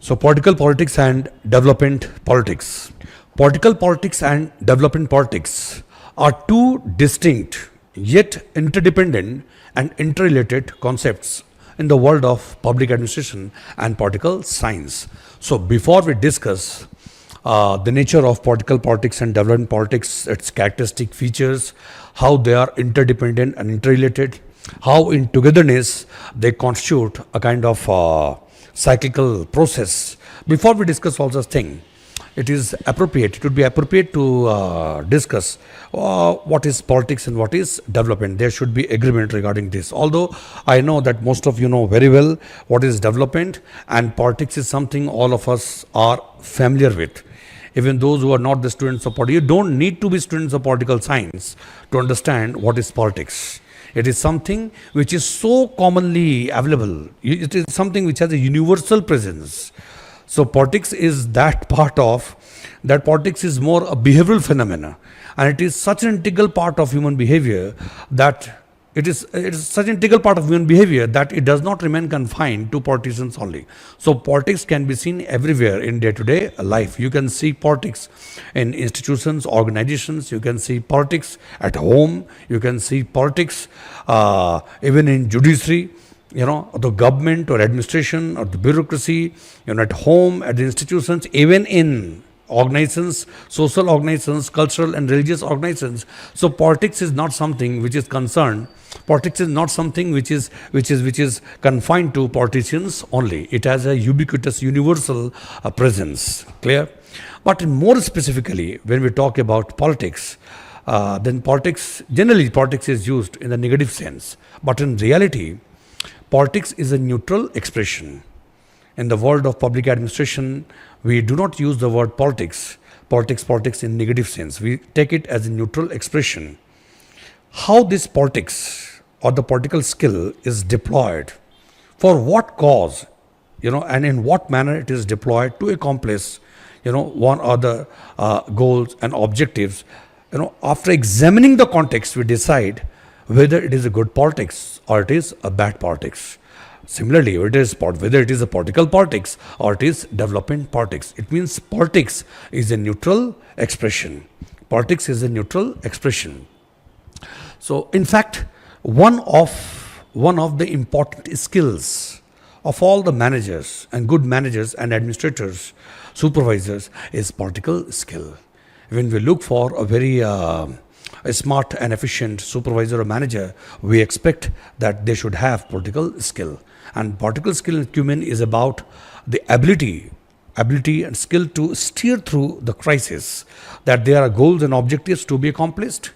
So, political politics and development politics. Political politics and development politics are two distinct yet interdependent and interrelated concepts in the world of public administration and political science. So, before we discuss the nature of political politics and development politics, its characteristic features, how they are interdependent and interrelated, how in togetherness they constitute a kind of cyclical process. Before we discuss all such thing, it would be appropriate to discuss what is politics and what is development. There should be agreement regarding this. Although I know that most of you know very well what is development, and politics is something all of us are familiar with. Even those who are not the students of politics, you don't need to be students of political science to understand what is politics. It is something which is so commonly available. It is something which has a universal presence. So politics is that part of that. Politics is more a behavioral phenomena, and it is such an integral part of human behavior that it is such an integral part of human behavior that it does not remain confined to politicians only. So politics can be seen everywhere in day-to-day life. You can see politics in institutions, organizations. You can see politics at home. You can see politics even in judiciary, the government or administration or the bureaucracy, at home, at the institutions, even in organizations, social organizations, cultural and religious organizations. So politics is not something which is concerned. Politics is not something which is confined to politicians only. It has a ubiquitous, universal presence. Clear? But more specifically, when we talk about politics, then generally politics is used in the negative sense. But in reality, politics is a neutral expression. In the world of public administration, we do not use the word politics in negative sense. We take it as a neutral expression. How this politics or the political skill is deployed, for what cause, and in what manner it is deployed to accomplish, one or the goals and objectives. After examining the context, we decide whether it is a good politics or it is a bad politics. Similarly, whether it is a political politics or it is development politics. It means politics is a neutral expression. Politics is a neutral expression. So, in fact, one of the important skills of all the managers and good managers and administrators, supervisors, is political skill. When we look for a very a smart and efficient supervisor or manager, we expect that they should have political skill. And political skill in acumen is about the ability and skill to steer through the crisis, that there are goals and objectives to be accomplished.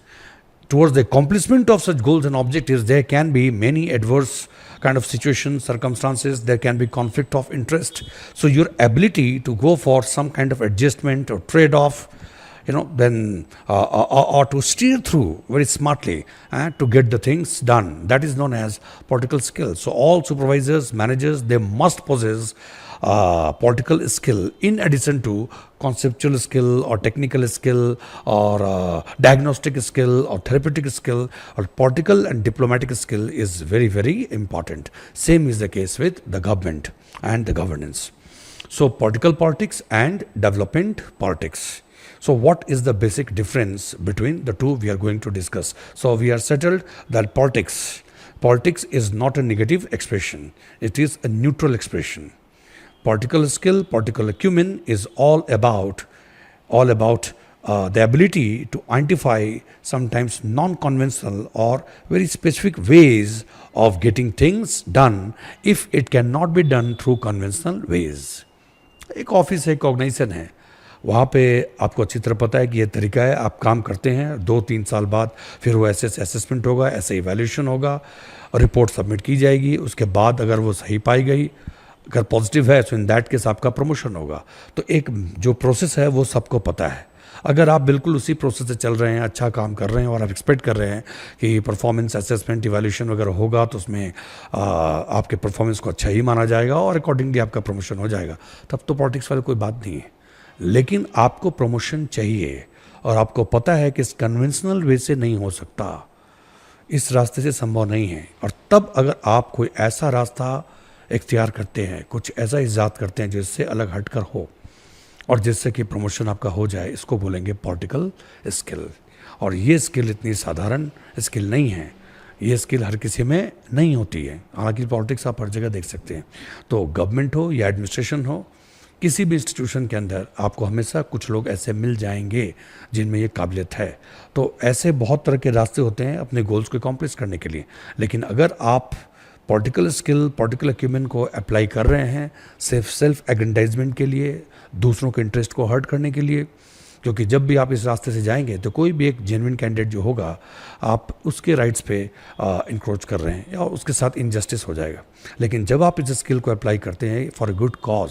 Towards the accomplishment of such goals and objectives, there can be many adverse kind of situations, circumstances. There can be conflict of interest. So your ability to go for some kind of adjustment or trade-off, then or to steer through very smartly to get the things done, that is known as political skill. So all supervisors, managers, they must possess political skill in addition to conceptual skill or technical skill or diagnostic skill or therapeutic skill. Or political and diplomatic skill is very, very important. Same is the case with the government and the governance. So political politics and development politics. So what is the basic difference between the two we are going to discuss? So we are settled that politics is not a negative expression. It is a neutral expression. Political skill, political acumen is all about the ability to identify sometimes non-conventional or very specific ways of getting things done if it cannot be done through conventional ways. एक office है, एक organisation है, वहाँ पे आपको अच्छी तरह पता है कि ये तरीका है, आप काम करते हैं, 2-3 साल बाद फिर वो ऐसे असेसमेंट होगा, ऐसे इवैल्यूएशन होगा और रिपोर्ट सबमिट की जाएगी. उसके बाद अगर वो सही पाई गई, अगर पॉजिटिव है, तो इन दैट केस आपका प्रमोशन होगा. तो एक जो प्रोसेस है वो सबको पता है. अगर आप बिल्कुल उसी प्रोसेस से चल रहे हैं, अच्छा काम कर रहे हैं और आप एक्सपेक्ट कर रहे हैं कि परफॉर्मेंस असेसमेंट इवैल्यूएशन वगैरह होगा तो उसमें आपके परफॉर्मेंस को अच्छा ही माना जाएगा और अकॉर्डिंगली आपका प्रमोशन हो जाएगा, तब तो पॉलिटिक्स वाले कोई बात नहीं है. लेकिन आपको प्रमोशन चाहिए और आपको पता है कि इस कन्वेंशनल वे से नहीं हो सकता, इस रास्ते से संभव नहीं है, और तब अगर आप कोई ऐसा रास्ता इख्तियार करते हैं, कुछ ऐसा ईजाद करते हैं जिससे अलग हटकर हो और जिससे कि प्रमोशन आपका हो जाए, इसको बोलेंगे पॉलिटिकल स्किल। और ये स्किल इतनी साधारण स्किल नहीं है, ये स्किल हर किसी में नहीं होती है। हालांकि पॉलिटिक्स आप हर जगह देख सकते हैं, तो गवर्नमेंट हो या एडमिनिस्ट्रेशन हो, किसी भी इंस्टीट्यूशन के अंदर आपको हमेशा कुछ लोग ऐसे मिल जाएंगे जिनमें ये काबिलियत है। तो ऐसे बहुत तरह के रास्ते होते हैं अपने गोल्स को अकॉम्प्लिश करने के लिए। लेकिन अगर आप पॉलिटिकल स्किल, पॉलिटिकल एक्यूमेंट को अप्लाई कर रहे हैं सिर्फ सेल्फ एग्रेंडाइजमेंट के लिए, दूसरों के इंटरेस्ट को हर्ट करने के लिए, क्योंकि जब भी आप इस रास्ते से जाएंगे तो कोई भी एक जेन्युइन कैंडिडेट जो होगा, आप उसके राइट्स पे इंक्रोच कर रहे हैं या उसके साथ इनजस्टिस हो जाएगा। लेकिन जब आप इस स्किल को अप्लाई करते हैं फॉर अ गुड कॉज,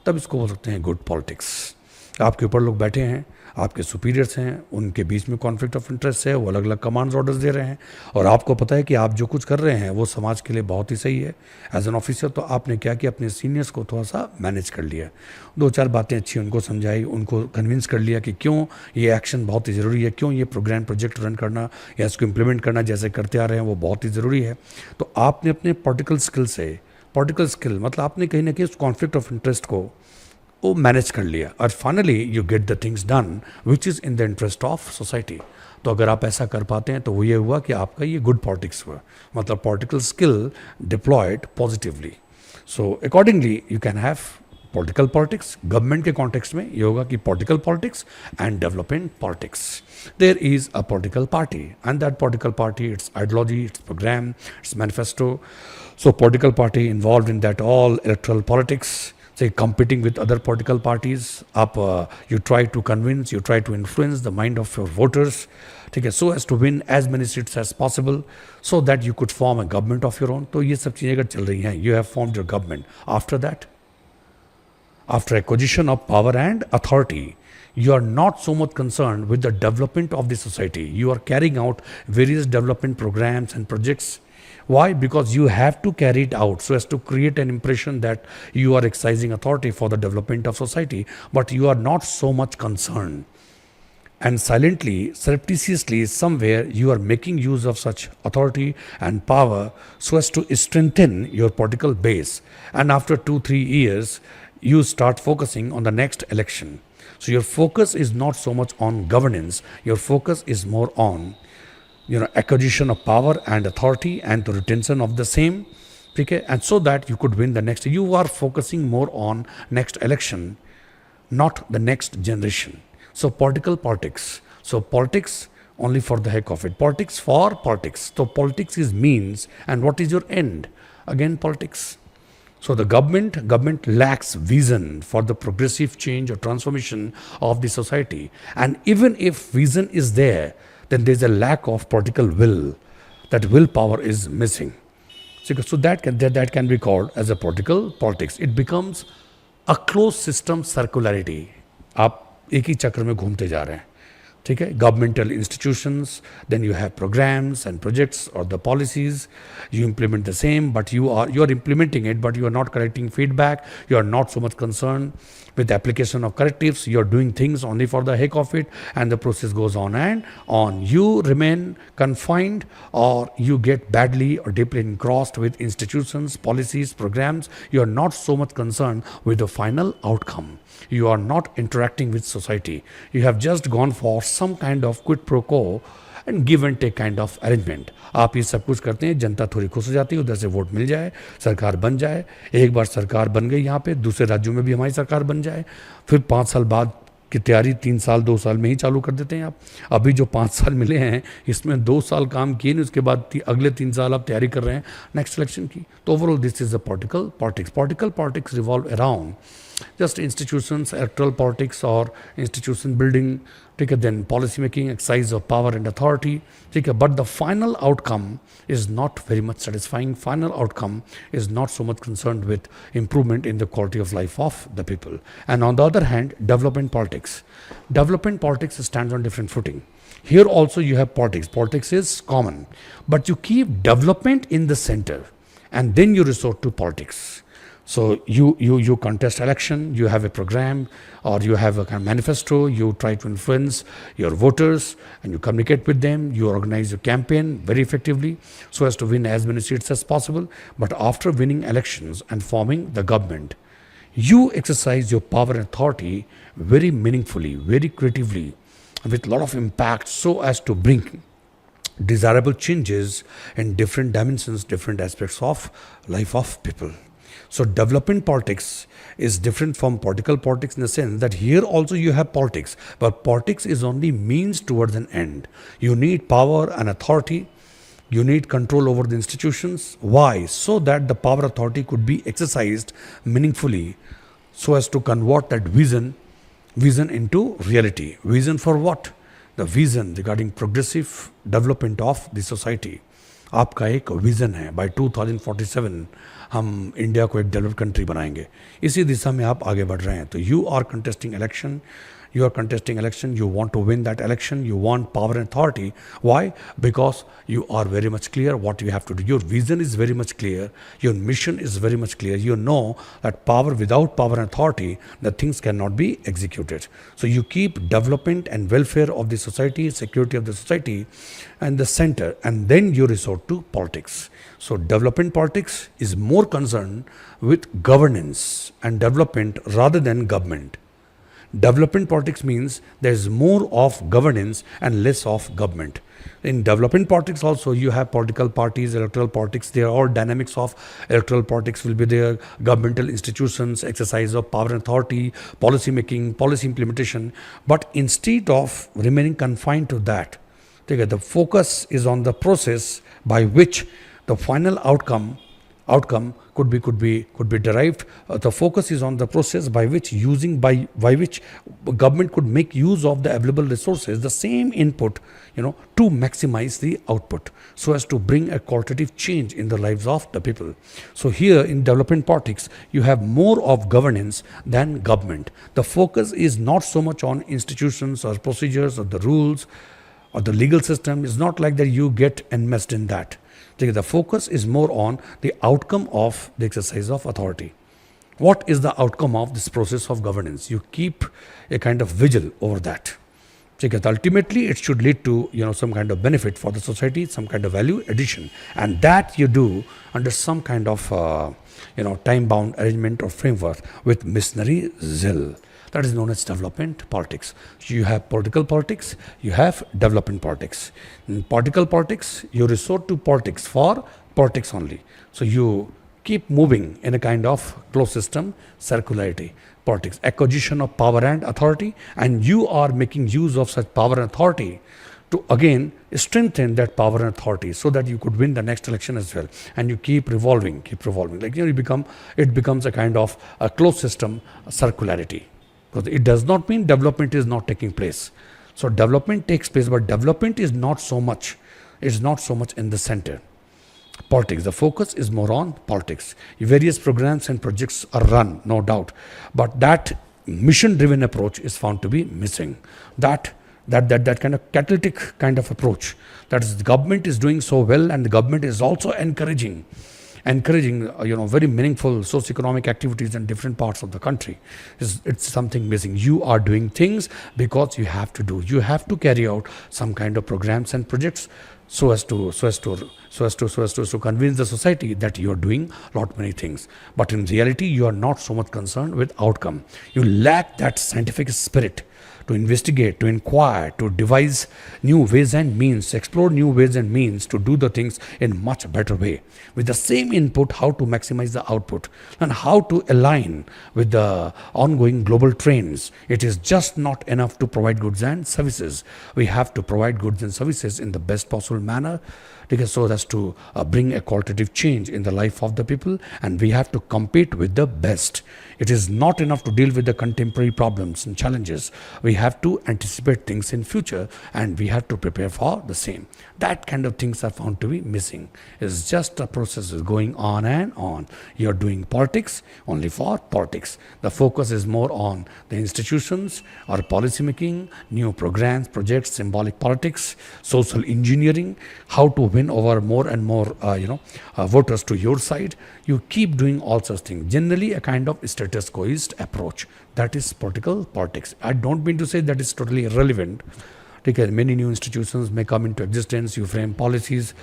तब इसको बोल सकते हैं गुड पॉलिटिक्स। आपके ऊपर लोग बैठे हैं, आपके सुपीरियर्स हैं, उनके बीच में कॉन्फ्लिक्ट ऑफ इंटरेस्ट है, वो अलग अलग कमांड्स ऑर्डर्स दे रहे हैं और आपको पता है कि आप जो कुछ कर रहे हैं वो समाज के लिए बहुत ही सही है। एज एन ऑफिसर तो आपने क्या किया, अपने सीनियर्स को थोड़ा सा मैनेज कर लिया, दो चार बातें अच्छी उनको समझाई, उनको कन्विंस कर लिया कि क्यों ये एक्शन बहुत ही ज़रूरी है, क्यों ये प्रोग्राम प्रोजेक्ट रन करना या इसको इम्प्लीमेंट करना जैसे करते आ रहे हैं वो बहुत ही ज़रूरी है। तो आपने अपने पॉलिटिकल स्किल से, पॉलिटिकल स्किल मतलब आपने कहीं ना कहीं उस कॉन्फ्लिक्ट ऑफ इंटरेस्ट को वो मैनेज कर लिया और finally you get the things done which is in the interest of society. तो अगर आप ऐसा कर पाते हैं तो वो ये हुआ कि आपका ये गुड पॉलिटिक्स हुआ, मतलब political skill deployed positively. So accordingly you can have political politics. Government के कॉन्टेक्स्ट में ये होगा कि political politics and development politics. There is a political party and that political party, its ideology, its programme, its manifesto. So political party involve in that all electoral politics, say competing with other political parties, you try to convince, you try to influence the mind of your voters, okay, so as to win as many seats as possible so that you could form a government of your own. तो ये सब चीज़ें अगर चल रही हैं, you have formed your government. After that, after acquisition of power and authority, you are not so much concerned with the development of the society. You are carrying out various development programs and projects. Why? Because you have to carry it out so as to create an impression that you are exercising authority for the development of society, but you are not so much concerned. And silently, surreptitiously, somewhere you are making use of such authority and power so as to strengthen your political base. And after 2-3 years, you start focusing on the next election. So your focus is not so much on governance, your focus is more on acquisition of power and authority and the retention of the same, okay, and so that you could win the next. You are focusing more on next election, not the next generation. So political politics. So politics only for the heck of it. Politics for politics. So politics is means, and what is your end? Again, politics. So the government lacks vision for the progressive change or transformation of the society. And even if vision is there, then there is a lack of political will. That willpower is missing. So that can be called as a political politics. It becomes a closed system circularity. आप एक ही चक्र में घूमते जा रहे हैं, ठीक है। Governmental institutions, then you have programs and projects और the policies, you implement the same, but you are implementing it, but you are not collecting feedback, you are not so much concern with the application of correctives, you are doing things only for the heck of it, and the process goes on and on. You remain confined, or you get badly or deeply engrossed with institutions, policies, programs. You are not so much concerned with the final outcome. You are not interacting with society. You have just gone for some kind of quid pro quo and give and take kind of arrangement. आप ये सब कुछ करते हैं, जनता थोड़ी खुश हो जाती है, उधर से वोट मिल जाए, सरकार बन जाए। एक बार सरकार बन गई यहाँ पे, दूसरे राज्यों में भी हमारी सरकार बन जाए, फिर 5 साल बाद की तैयारी 3 साल 2 साल में ही चालू कर देते हैं आप। अभी जो 5 साल मिले हैं इसमें 2 साल काम किए नहीं, उसके बाद अगले 3 साल आप तैयारी कर रहे हैं नेक्स्ट इलेक्शन की। तो overall this is the political politics. Political politics revolve around just institutions, electoral politics or institution building, ठीक है, then policy making, exercise of power and authority, ठीक है, but the final outcome is not very much satisfying. Final outcome is not so much concerned with improvement in the quality of life of the people. And on the other hand, development politics. Development politics stands on different footing. Here also you have politics. Politics is common, but you keep development in the center and then you resort to politics. So you contest election, you have a program or you have a kind of manifesto, you try to influence your voters and you communicate with them, you organize your campaign very effectively so as to win as many seats as possible. But after winning elections and forming the government, you exercise your power and authority very meaningfully, very creatively, with a lot of impact so as to bring desirable changes in different dimensions, different aspects of life of people. So development politics is different from political politics in the sense that here also you have politics, but politics is only means towards an end. You need power and authority. You need control over the institutions. Why? So that the power authority could be exercised meaningfully so as to convert that vision into reality. Vision for what? The vision regarding progressive development of the society. आपका एक vision है bye 2047 हम India को एक developed country बनाएंगे, इसी दिशा में आप आगे बढ़ रहे हैं. तो you are contesting election, you want to win that election, you want power and authority. Why? Because you are very much clear what you have to do. Your vision is very much clear, your mission is very much clear. You know that without power and authority, the things cannot be executed. So you keep development and welfare of the society, security of the society and the center, and then you resort to politics. So development politics is more concerned with governance and development rather than government. Development politics means there is more of governance and less of government. In development politics also you have political parties, electoral politics. They are all dynamics of electoral politics will be there, governmental institutions, exercise of power and authority, policy making, policy implementation. But instead of remaining confined to that, the focus is on the process by which the final outcome could be derived. The focus is on the process by which government could make use of the available resources, the same input, to maximize the output, so as to bring a qualitative change in the lives of the people. So here in development politics, you have more of governance than government. The focus is not so much on institutions or procedures or the rules or the legal system. It's not like that you get enmeshed in that. The focus is more on the outcome of the exercise of authority. What is the outcome of this process of governance? You keep a kind of vigil over that. Ultimately, it should lead to some kind of benefit for the society, some kind of value addition, and that you do under some kind of time-bound arrangement or framework with missionary zeal. That is known as development politics. You have political politics, you have development politics. In political politics, you resort to politics for politics only. So you keep moving in a kind of closed system, circularity. Politics, acquisition of power and authority, and you are making use of such power and authority to again strengthen that power and authority so that you could win the next election as well. And you keep revolving. Like it becomes a kind of a closed system, circularity. Because it does not mean development is not taking place. So development takes place, but development is not so much in the center. Politics, the focus is more on politics. Various programs and projects are run, no doubt, but that mission-driven approach is found to be missing. That kind of catalytic kind of approach, that is, the government is doing so well, and the government is also encouraging very meaningful socio-economic activities in different parts of the country. It's something missing. You are doing things because you have to carry out some kind of programs and projects so as to convince the society that you are doing many things. But in reality, you are not so much concerned with outcome. You lack that scientific spirit to investigate, to inquire, to devise new ways and means, explore new ways and means to do the things in much better way. With the same input, how to maximize the output and how to align with the ongoing global trends. It is just not enough to provide goods and services. We have to provide goods and services in the best possible manner, so as to bring a qualitative change in the life of the people, and we have to compete with the best. It is not enough to deal with the contemporary problems and challenges. We have to anticipate things in future, and we have to prepare for the same. That kind of things are found to be missing. It's just a process is going on and on. You're doing politics only for politics. The focus is more on the institutions or policy making, new programs, projects, symbolic politics, social engineering, how to win win over more and more, voters to your side. You keep doing all such things. Generally, a kind of status quoist approach. That is political politics. I don't mean to say that is totally irrelevant, because many new institutions may come into existence. You frame policies.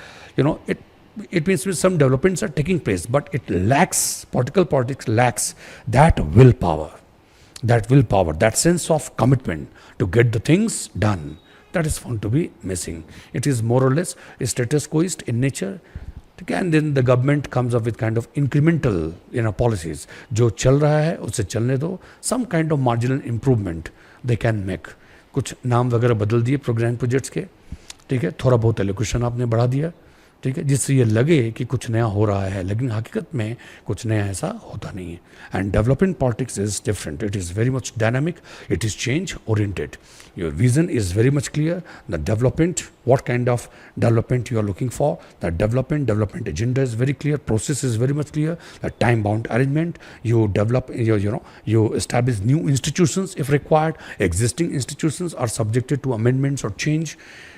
It means some developments are taking place, but it lacks, political politics lacks that willpower, that sense of commitment to get the things done. That is found to be missing. It is more or less status quoist in nature. And then the government comes up with kind of incremental, policies. जो चल रहा है उसे चलने दो. Some kind of marginal improvement they can make. कुछ नाम वगैरह बदल दिए प्रोग्राम प्रोजेक्ट्स के, ठीक है, थोड़ा बहुत एलोकेशन आपने बढ़ा दिया, ठीक है, जिससे ये लगे कि कुछ नया हो रहा है, लेकिन हकीकत में कुछ नया ऐसा होता नहीं है. And development politics is different. It is very much dynamic. It is change oriented. Your vision is very much clear. The development, what kind of development you are looking for, the development agenda is very clear, process is very much clear, the time bound arrangement. You develop you establish new institutions if required. Existing institutions are subjected to amendments or change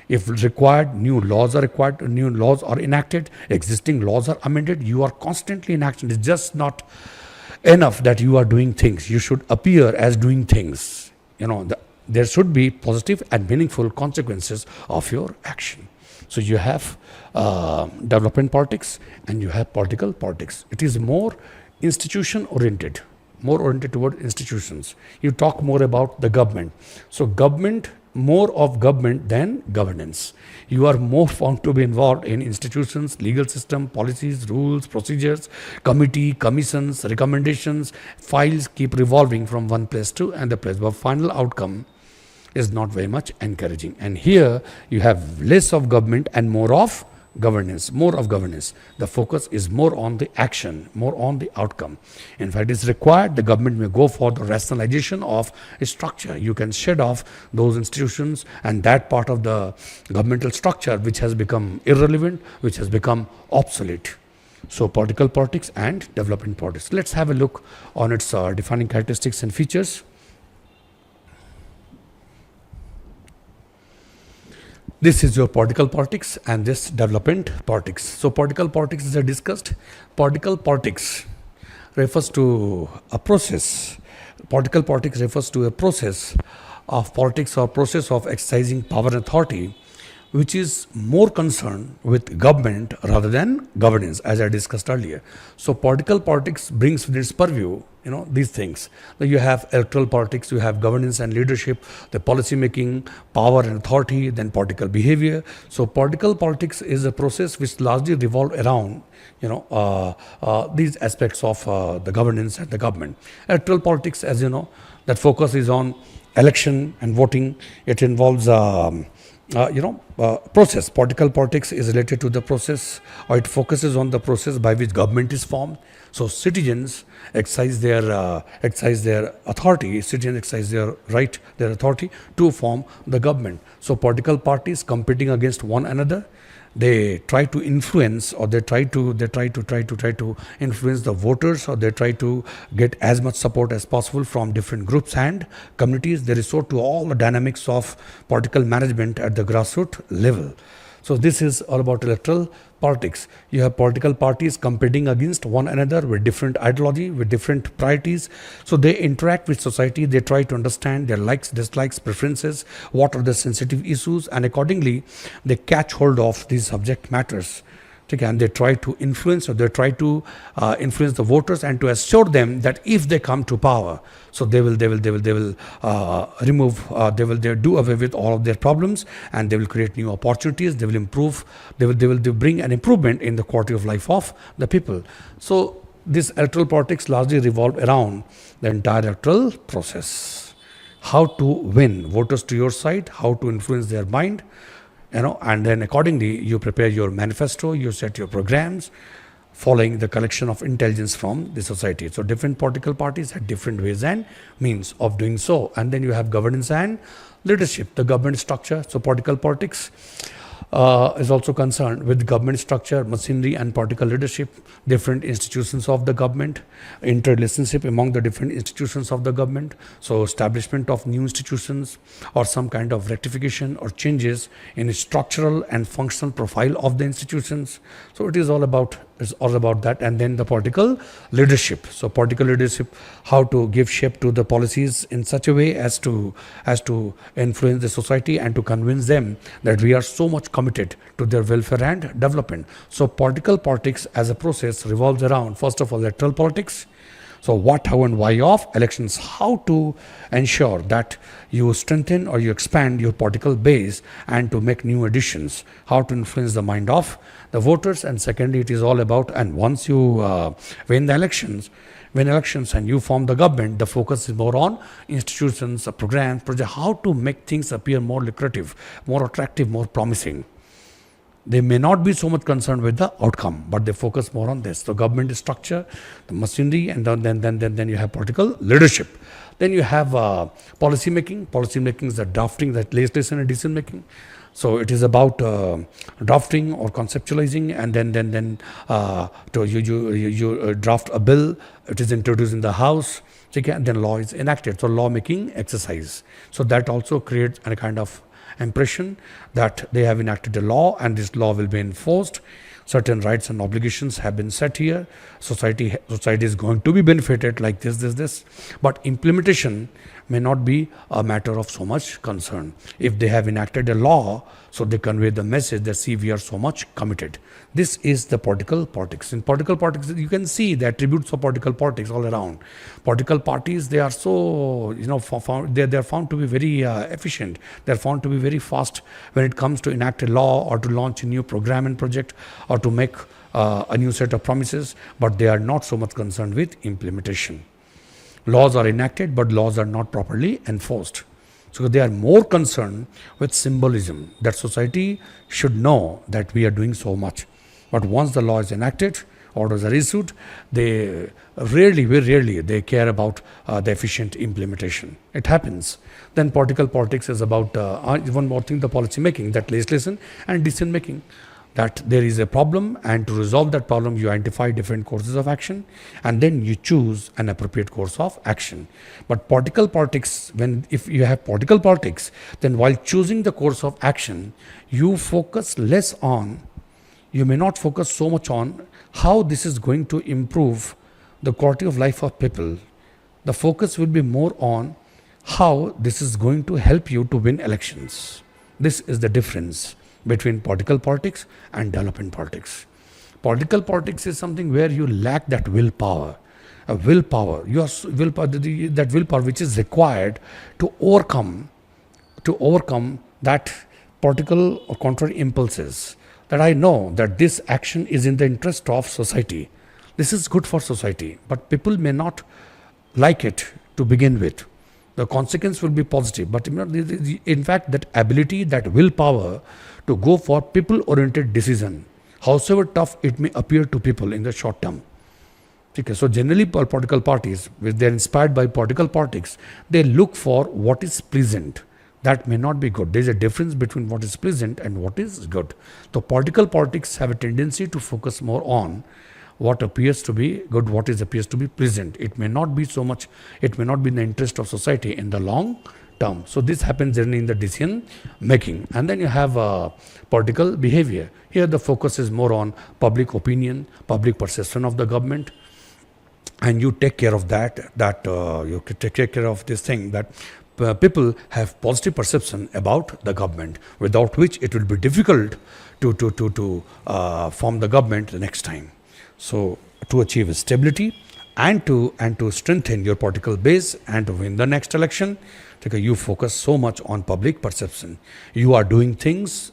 if required. New laws are enacted. Existing laws are amended. You are constantly in action. It's just not enough that you are doing things. You should appear as doing things. There should be positive and meaningful consequences of your action. So you have development politics and you have political politics. It is more institution oriented, more oriented toward institutions. You talk more about the government. So government, more of government than governance. You are more found to be involved in institutions, legal system, policies, rules, procedures, committee, commissions, recommendations. Files keep revolving from one place to another place, but final outcome is not very much encouraging. And here you have less of government and more of governance. The focus is more on the action, more on the outcome. In fact, it's required the government may go for the rationalization of a structure. You can shed off those institutions and that part of the governmental structure which has become irrelevant, which has become obsolete. So political politics and development politics. Let's have a look on its defining characteristics and features. This is your political politics and this development politics. So political politics, as I discussed, political politics refers to a process. Political politics refers to a process of politics or process of exercising power and authority, which is more concerned with government rather than governance, as I discussed earlier. So political politics brings within its purview, these things. You have electoral politics, you have governance and leadership, the policy making, power and authority, then political behavior. So political politics is a process which largely revolves around these aspects of the governance and the government. Electoral politics, as you know, that focus is on election and voting. It involves process. Political politics is related to the process, or it focuses on the process by which government is formed. So citizens exercise their authority. Citizens exercise their authority to form the government. So political parties competing against one another, they try to influence, or they try to influence the voters, or they try to get as much support as possible from different groups and communities. They resort to all the dynamics of political management at the grassroots level. So this is all about electoral politics. You have political parties competing against one another with different ideology, with different priorities. So they interact with society. They try to understand their likes, dislikes, preferences, what are the sensitive issues, and accordingly they catch hold of these subject matters. And they try to influence, or they try to influence the voters and to assure them that if they come to power, so they will do away with all of their problems, and they will create new opportunities. They will improve. They will bring an improvement in the quality of life of the people. So this electoral politics largely revolve around the entire electoral process. How to win voters to your side, how to influence their mind, and then accordingly you prepare your manifesto, you set your programs following the collection of intelligence from the society. So different political parties have different ways and means of doing so. And then you have governance and leadership, the government structure. So political politics is also concerned with government structure, machinery, and political leadership, different institutions of the government, interrelationship among the different institutions of the government. So, establishment of new institutions or some kind of rectification or changes in structural and functional profile of the institutions. So, it is all about that. And then the political leadership. So, political leadership, how to give shape to the policies in such a way as to influence the society and to convince them that we are so much committed to their welfare and development. So political politics as a process revolves around, first of all, electoral politics. So what, how, and why of elections, how to ensure that you strengthen or you expand your political base and to make new additions, how to influence the mind of the voters. And secondly, it is all about, and once you win elections and you form the government, the focus is more on institutions, programs, projects, how to make things appear more lucrative, more attractive, more promising. They may not be so much concerned with the outcome, but they focus more on this. So government structure, the machinery, and then you have political leadership. Then you have policy making. Policy making is the drafting, that legislation and decision making. So it is about drafting or conceptualizing, and then you draft a bill. It is introduced in the House, and then law is enacted. So law making exercise. So that also creates a kind of impression that they have enacted a law and this law will be enforced. Certain rights and obligations have been set here. Society is going to be benefited like this. But implementation may not be a matter of so much concern. If they have enacted a law, so they convey the message that, see, we are so much committed. This is the political politics. In political politics, you can see the attributes of political politics all around. Political parties, they are so, they are found to be very efficient. They are found to be very fast when it comes to enact a law or to launch a new program and project or to make a new set of promises, but they are not so much concerned with implementation. Laws are enacted, but laws are not properly enforced. So they are more concerned with symbolism, that society should know that we are doing so much. But once the law is enacted, orders are issued, they very rarely they care about the efficient implementation. It happens. Then political politics is about one more thing, the policy making, that legislation and decision making. That there is a problem, and to resolve that problem you identify different courses of action and then you choose an appropriate course of action. But political politics, if you have political politics, then while choosing the course of action, you may not focus so much on how this is going to improve the quality of life of people. The focus will be more on how this is going to help you to win elections. This is the difference between political politics and development politics. Political politics is something where you lack that willpower. That willpower which is required to overcome that political or contrary impulses. That I know that this action is in the interest of society. This is good for society, but people may not like it to begin with. The consequence will be positive, but in fact that ability, that willpower to go for people-oriented decision, howsoever tough it may appear to people in the short term. Okay, so generally political parties, if they are inspired by political politics, they look for what is pleasant. That may not be good. There is a difference between what is pleasant and what is good. So political politics have a tendency to focus more on what appears to be good, appears to be pleasant. It may not be in the interest of society in the long term. So this happens generally in the decision making. And then you have political behavior. Here the focus is more on public opinion, public perception of the government. And you take care of you take care of this thing, that people have positive perception about the government, without which it will be difficult to form the government the next time. So to achieve stability and to strengthen your political base and to win the next election, you focus so much on public perception. You are doing things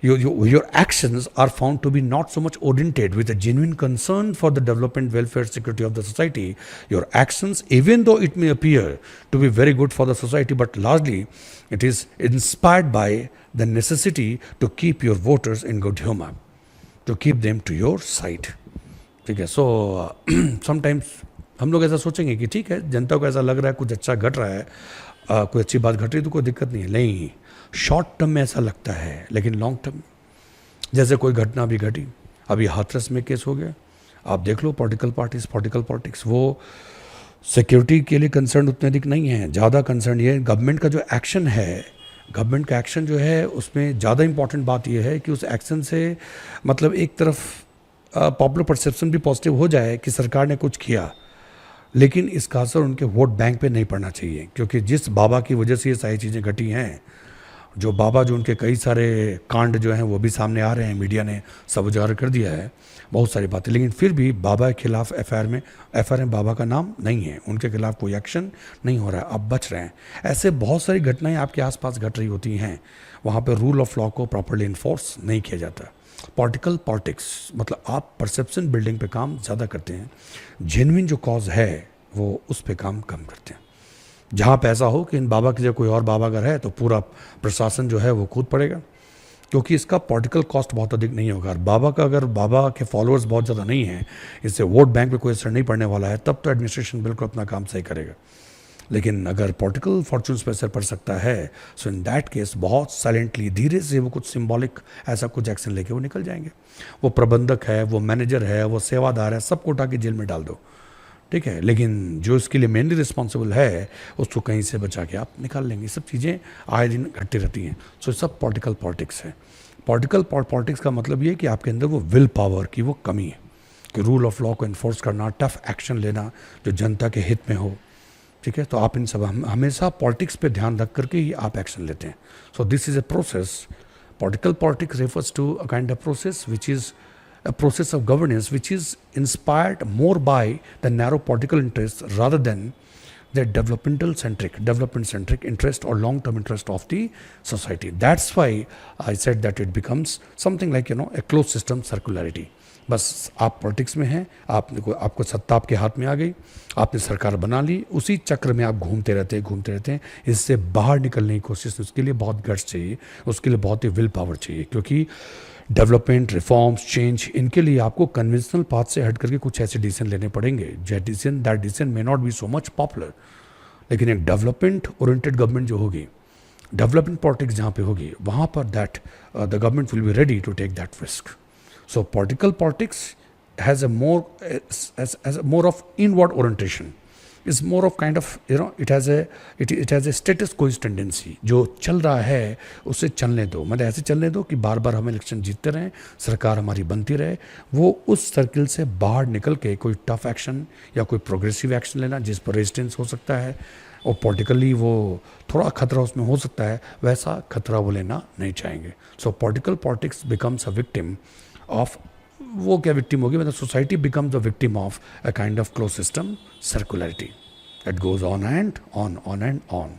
your actions are found to be not so much oriented with a genuine concern for the development, welfare, security of the society. Your actions, even though it may appear to be very good for the society, but largely it is inspired by the necessity to keep your voters in good humor, to keep them to your side. ठीक है. So sometimes हम लोग ऐसा सोचेंगे कि ठीक है, जनता को ऐसा लग रहा है कुछ अच्छा घट रहा है, कोई अच्छी बात घट रही है तो कोई दिक्कत नहीं है. नहीं, शॉर्ट टर्म में ऐसा लगता है, लेकिन लॉन्ग टर्म, जैसे कोई घटना भी घटी, अभी हाथरस में केस हो गया, आप देख लो पॉलिटिकल पॉलिटिक्स वो सिक्योरिटी के लिए कंसर्न उतने अधिक नहीं है, ज़्यादा कंसर्न ये गवर्नमेंट का जो एक्शन है, गवर्नमेंट का एक्शन जो है उसमें ज़्यादा इंपॉर्टेंट बात यह है कि उस एक्शन से मतलब एक तरफ पॉपुलर परसेप्शन भी पॉजिटिव हो जाए कि सरकार ने कुछ किया, लेकिन इसका असर उनके वोट बैंक पे नहीं पड़ना चाहिए, क्योंकि जिस बाबा की वजह से ये सारी चीज़ें घटी हैं, जो बाबा जो उनके कई सारे कांड जो हैं वो भी सामने आ रहे हैं, मीडिया ने सब उजागर कर दिया है बहुत सारी बातें, लेकिन फिर भी बाबा के खिलाफ एफआईआर में बाबा का नाम नहीं है, उनके खिलाफ कोई एक्शन नहीं हो रहा है, अब बच रहे हैं। ऐसे बहुत सारी घटनाएं आपके आसपास घट रही होती हैं, वहाँ पे रूल ऑफ लॉ को प्रॉपर्ली इन्फोर्स नहीं किया जाता। पॉलिटिक्स मतलब आप परसेप्शन बिल्डिंग पे काम ज़्यादा करते हैं, जेन्युइन जो कॉज है वो उस पे काम कम करते हैं। जहाँ पे ऐसा हो कि इन बाबा की जगह कोई और बाबा अगर है तो पूरा प्रशासन जो है वो कूद पड़ेगा, क्योंकि इसका पॉलिटिकल कॉस्ट बहुत अधिक नहीं होगा। अगर बाबा के फॉलोअर्स बहुत ज़्यादा नहीं हैं, इससे वोट बैंक पे कोई असर नहीं पड़ने वाला है, तब तो एडमिनिस्ट्रेशन बिल्कुल अपना काम सही करेगा। लेकिन अगर पॉलिटिकल फॉर्चून्स पर असर पड़ सकता है, सो इन दैट केस बहुत साइलेंटली धीरे से वो कुछ सिंबॉलिक ऐसा कुछ एक्शन लेके वो निकल जाएंगे। वो प्रबंधक है, वो मैनेजर है, वो सेवादार है, सबको उठा के जेल में डाल दो, ठीक है, लेकिन जो इसके लिए मेनली रिस्पॉन्सिबल है उसको कहीं से बचा के आप निकाल लेंगे। सब चीज़ें आए दिन घटती रहती हैं। सो सब पॉलिटिकल पॉलिटिक्स है। पॉलिटिक्स का मतलब ये है कि आपके अंदर वो विल पावर की वो कमी है, कि रूल ऑफ लॉ को इन्फोर्स करना, टफ एक्शन लेना जो जनता के हित में हो, ठीक है। तो आप इन सब हमेशा पॉलिटिक्स पे ध्यान रख करके ही आप एक्शन लेते हैं। So this is a process. Political politics refers to a kind of process which is a process of governance which is inspired more by the narrow political interests rather than the development centric interest or long term interest of the society. That's why I said that it becomes something like a closed system circularity. बस आप politics में हैं, आपको सत्ता आपके हाथ में आ गई, आपने सरकार बना ली, उसी चक्र में आप घूमते रहते हैं। इससे बाहर निकलने की कोशिश, उसके लिए बहुत गट्स चाहिए, उसके लिए बहुत ही विल पावर चाहिए, क्योंकि डेवलपमेंट, रिफॉर्म्स, चेंज, इनके लिए आपको कन्वेंशनल पाथ से हट करके कुछ ऐसे डिसीजन लेने पड़ेंगे। That decision may not be so much popular, लेकिन एक डेवलपमेंट ओरिएंटेड गवर्नमेंट जो होगी, डेवलपमेंट पॉलिटिक्स जहाँ पे होगी, वहाँ पर that the government will be ready to take that risk. So political politics has a more of inward orientation. It's more of kind of it has a status quo tendency. जो चल रहा है उससे चलने दो, मतलब ऐसे चलने दो कि बार बार हम इलेक्शन जीतते रहें, सरकार हमारी बनती रहे। वो उस सर्किल से बाहर निकल के कोई टफ एक्शन या कोई प्रोग्रेसिव एक्शन लेना जिस पर रेजिस्टेंस हो सकता है और पॉलिटिकली वो थोड़ा खतरा उसमें हो सकता है, वैसा खतरा वो लेना नहीं चाहेंगे। So political politics becomes a victim of, वो क्या विक्टिम होगी, मतलब society becomes the victim of a kind of close system circularity that goes on and on.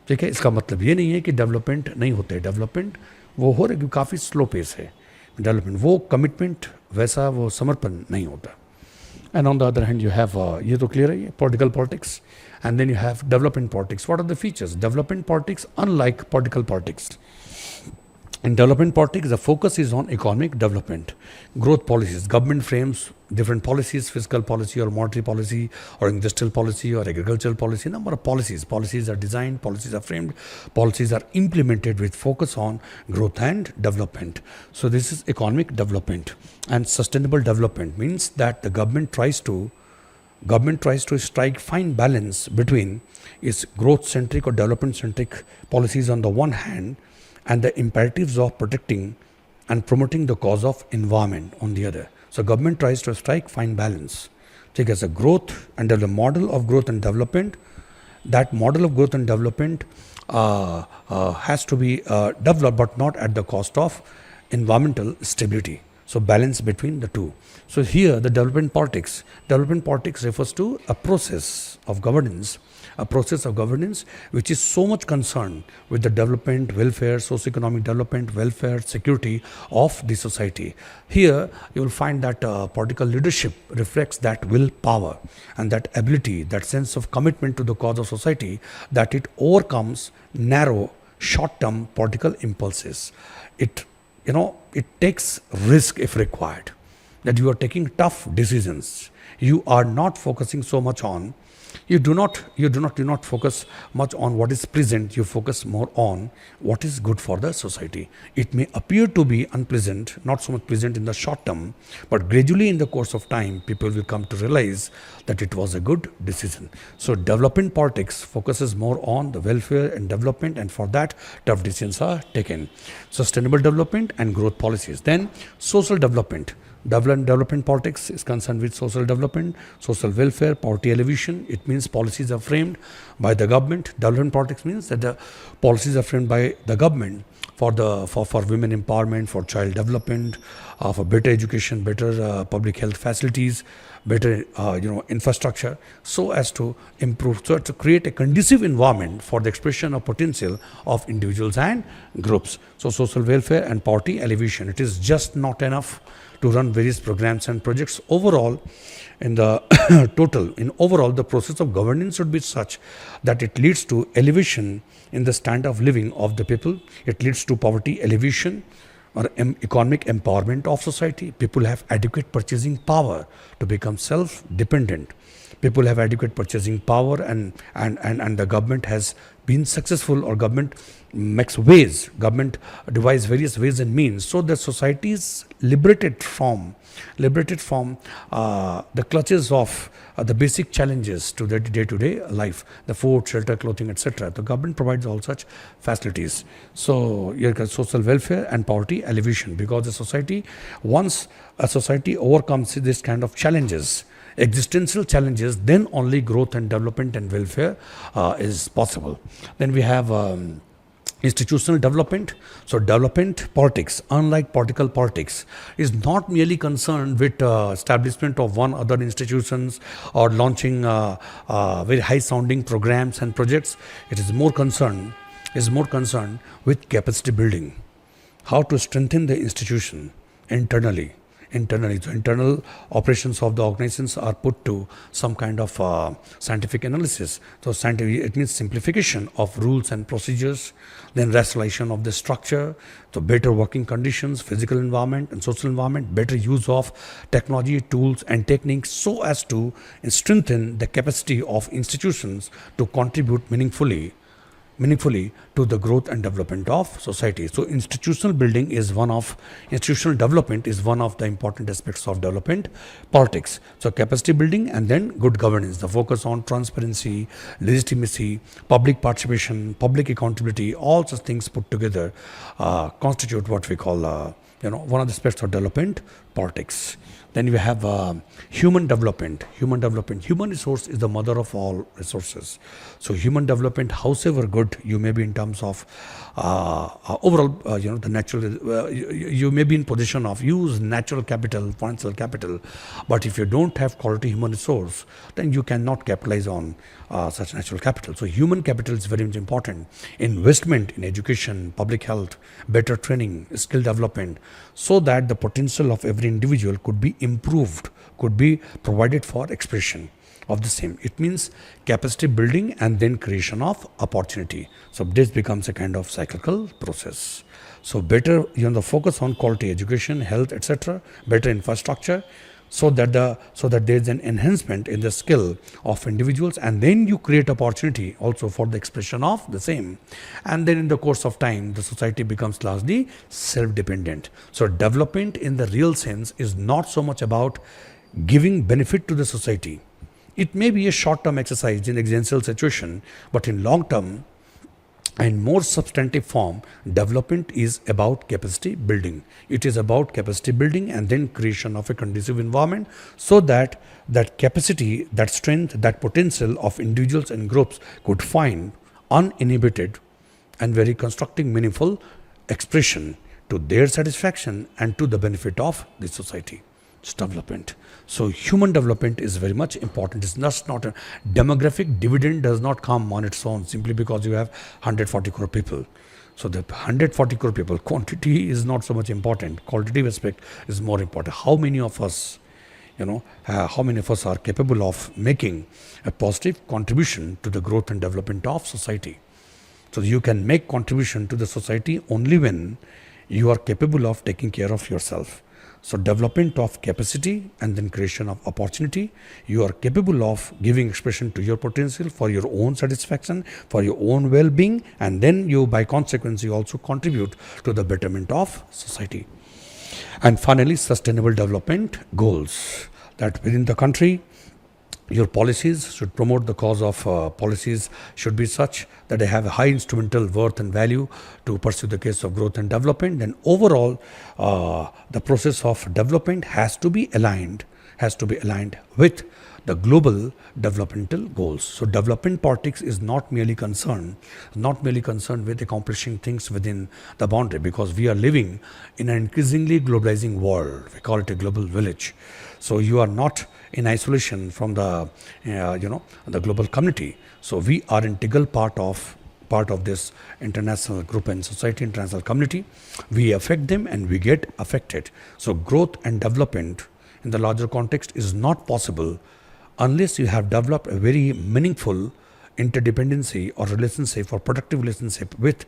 ठीक है, इसका मतलब ये नहीं है कि डेवलपमेंट नहीं होते, डेवलपमेंट वो हो रहे, काफ़ी स्लो पेस है डेवलपमेंट, वो कमिटमेंट वैसा वो समर्पण नहीं होता। And on the other hand you have, ये तो क्लियर है, ये political politics, and then you have development politics. What are the features? Development politics unlike political politics. In development politics, the focus is on economic development, growth policies. Government frames different policies, fiscal policy or monetary policy or industrial policy or agricultural policy, number of policies. Policies are designed, policies are framed, policies are implemented with focus on growth and development. So this is economic development. And sustainable development means that the government tries to strike fine balance between its growth-centric or development-centric policies on the one hand and the imperatives of protecting and promoting the cause of environment on the other. So government tries to strike fine balance. Take as a growth and the model of growth and development. That model of growth and development has to be developed, but not at the cost of environmental stability. So balance between the two. So here the development politics refers to a process of governance which is so much concerned with the development, welfare, socio-economic development, welfare, security of the society. Here you will find that political leadership reflects that willpower and that ability, that sense of commitment to the cause of society, that it overcomes narrow, short-term political impulses. It takes risk if required. that you are taking tough decisions. You are not focusing so much on, you do not focus much on what is present. You focus more on what is good for the society. It may appear to be unpleasant, not so much pleasant in the short term, but gradually in the course of time, people will come to realize that it was a good decision. So development politics focuses more on the welfare and development, and for that tough decisions are taken. Sustainable development and growth policies. Then social development. Development politics is concerned with social development, social welfare, poverty alleviation. It means policies are framed by the government. Development politics means that the policies are framed by the government for women empowerment, for child development, for better education, better public health facilities, better infrastructure, so as to improve, so as to create a conducive environment for the expression of potential of individuals and groups. So social welfare and poverty alleviation. It is just not enough to run various programs and projects. Overall, in the overall, the process of governance should be such that it leads to elevation in the standard of living of the people. It leads to poverty alleviation or economic empowerment of society. People have adequate purchasing power to become self-dependent. People have adequate purchasing power, and the government has been successful, or government devise various ways and means, so that society is liberated from the clutches of the basic challenges to the day-to-day life, the food, shelter, clothing, etc. The government provides all such facilities. So you have social welfare and poverty alleviation, because once a society overcomes this kind of challenges, existential challenges, then only growth and development and welfare is possible. Then we have institutional development. So development politics, unlike political politics, is not merely concerned with establishment of one other institutions or launching very high sounding programs and projects. It is more concerned with capacity building, how to strengthen the institution internally. So internal operations of the organizations are put to some kind of scientific analysis. So it means simplification of rules and procedures, then rationalization of the structure, so better working conditions, physical environment and social environment, better use of technology, tools and techniques, so as to strengthen the capacity of institutions to contribute meaningfully to the growth and development of society. So institutional development is one of the important aspects of development politics. So capacity building and then good governance, the focus on transparency, legitimacy, public participation, public accountability, all such things put together constitute what we call one of the aspects of development politics. Then we have human development. Human resource is the mother of all resources. So human development, however good you may be in terms of overall, the natural, you may be in position of use natural capital, financial capital, but if you don't have quality human resource, then you cannot capitalize on such natural capital. So human capital is very much important. Investment in education, public health, better training, skill development, so that the potential of every individual could be improved, could be provided for expression of the same. It means capacity building and then creation of opportunity. So this becomes a kind of cyclical process. So better, the focus on quality education, health, etc., better infrastructure, so that there is an enhancement in the skill of individuals, and then you create opportunity also for the expression of the same. And then in the course of time, the society becomes largely self-dependent. So development in the real sense is not so much about giving benefit to the society. It may be a short-term exercise in existential situation, but in long-term and more substantive form, development is about capacity building. It is about capacity building and then creation of a conducive environment, so that that capacity, that strength, that potential of individuals and groups could find uninhibited and very constructive, meaningful expression to their satisfaction and to the benefit of the society. It's development. So human development is very much important. It's just not a demographic dividend does not come on its own simply because you have 140 crore people. So the 140 crore people, quantity is not so much important. Qualitative aspect is more important. How many of us, are capable of making a positive contribution to the growth and development of society? So you can make contribution to the society only when you are capable of taking care of yourself. So development of capacity and then creation of opportunity. You are capable of giving expression to your potential for your own satisfaction, for your own well-being, and then you, by consequence, you also contribute to the betterment of society. And finally, sustainable development goals, that within the country, your policies should promote the cause of policies should be such that they have a high instrumental worth and value to pursue the case of growth and development. And overall, the process of development has to be aligned with the global developmental goals. So development politics is not merely concerned with accomplishing things within the boundary, because we are living in an increasingly globalizing world. We call it a global village. So you are not in isolation from the the global community. So we are integral part of this international group and society, international community. We affect them and we get affected. So growth and development in the larger context is not possible unless you have developed a very meaningful interdependency or relationship or productive relationship with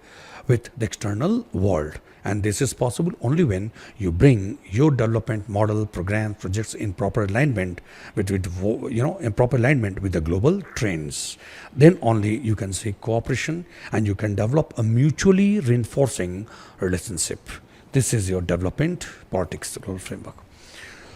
the external world. And this is possible only when you bring your development model, programs, projects in proper alignment in proper alignment with the global trends. Then only you can see cooperation and you can develop a mutually reinforcing relationship. This is your development politics global framework.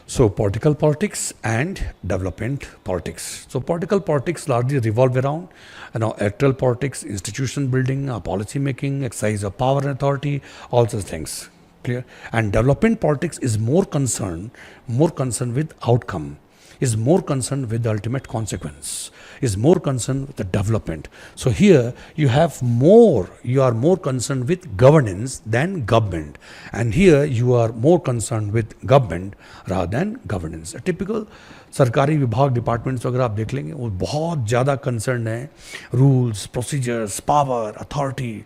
So political politics and development politics. So political politics largely revolve around electoral politics, institution building, policy making, exercise of power and authority, all such things. Clear? And development politics is more concerned with outcome, is more concerned with the ultimate consequence, is more concerned with the development. So here you are more concerned with governance than government. And here you are more concerned with government rather than governance. A typical सरकारी विभाग departments वगैरह आप देख लेंगे, वो बहुत ज़्यादा concern है रूल्स, प्रोसीजर्स, पावर, अथॉरिटी.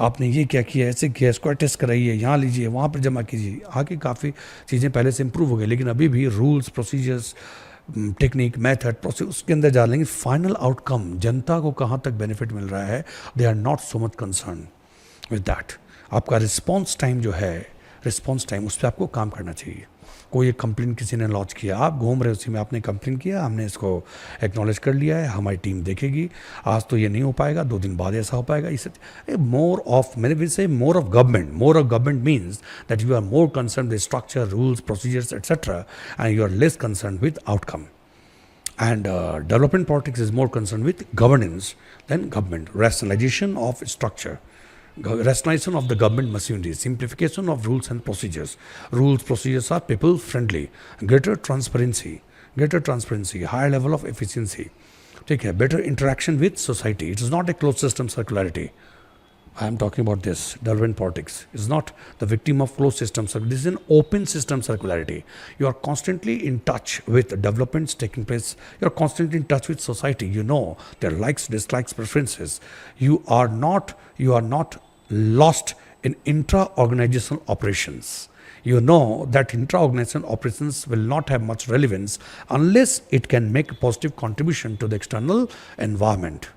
आपने ये क्या किया, ऐसे किया, इसको टेस्ट कराइए, यहाँ लीजिए, वहाँ पर जमा कीजिए. आगे काफ़ी चीज़ें पहले से इम्प्रूव हो गई, लेकिन अभी भी rules, procedures, technique, method, process, उसके अंदर जा लेंगे. फाइनल आउटकम, जनता को कहाँ तक बेनिफिट मिल रहा है, they are not so much concern with that. आपका रिस्पॉन्स टाइम जो है, रिस्पॉन्स टाइम, उस पर आपको काम करना चाहिए. कोई एक कंप्लेन किसी ने लॉन्च किया, आप घूम रहे उसी में, आपने कंप्लेन किया, हमने इसको एक्नॉलेज कर लिया है, हमारी टीम देखेगी, आज तो ये नहीं हो पाएगा, 2 दिन बाद ऐसा हो पाएगा. इसे more of government means that you are more concern with structure, rules, procedures, etcetera, and you are less concern with outcome. And development politics is more concerned with governance than government. Rationalization of structure, rationalization of the government machinery, simplification of rules and procedures. Rules, procedures are people friendly, greater transparency, higher level of efficiency. Take care, better interaction with society. It is not a closed system circularity. I am talking about this. Development politics is not the victim of closed system circularity. This is an open system circularity. You are constantly in touch with developments taking place. You are constantly in touch with society. You know their likes, dislikes, preferences. You are not lost in intra-organizational operations. You know that intra-organizational operations will not have much relevance unless it can make a positive contribution to the external environment.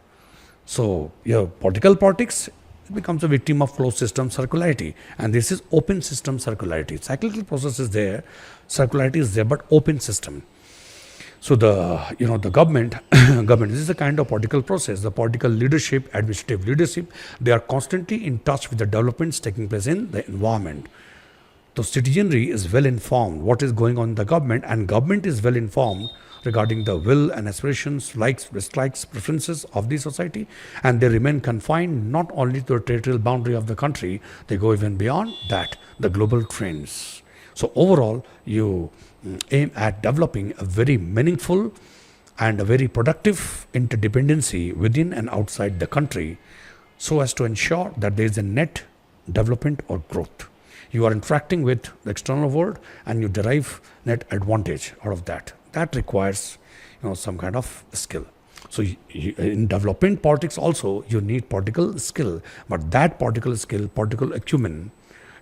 So your political politics becomes a victim of closed system circularity, and this is open system circularity. Cyclical process is there, circularity is there, but open system. So the government this is a kind of political process. The political leadership, administrative leadership, they are constantly in touch with the developments taking place in the environment. The citizenry is well informed what is going on in the government, and government is well informed regarding the will and aspirations, likes, dislikes, preferences of the society, and they remain confined not only to the territorial boundary of the country, they go even beyond that, the global trends. So overall, you aim at developing a very meaningful and a very productive interdependency within and outside the country, so as to ensure that there is a net development or growth. You are interacting with the external world and you derive net advantage out of that. That requires some kind of skill. So in development politics also you need political skill, but that political skill, political acumen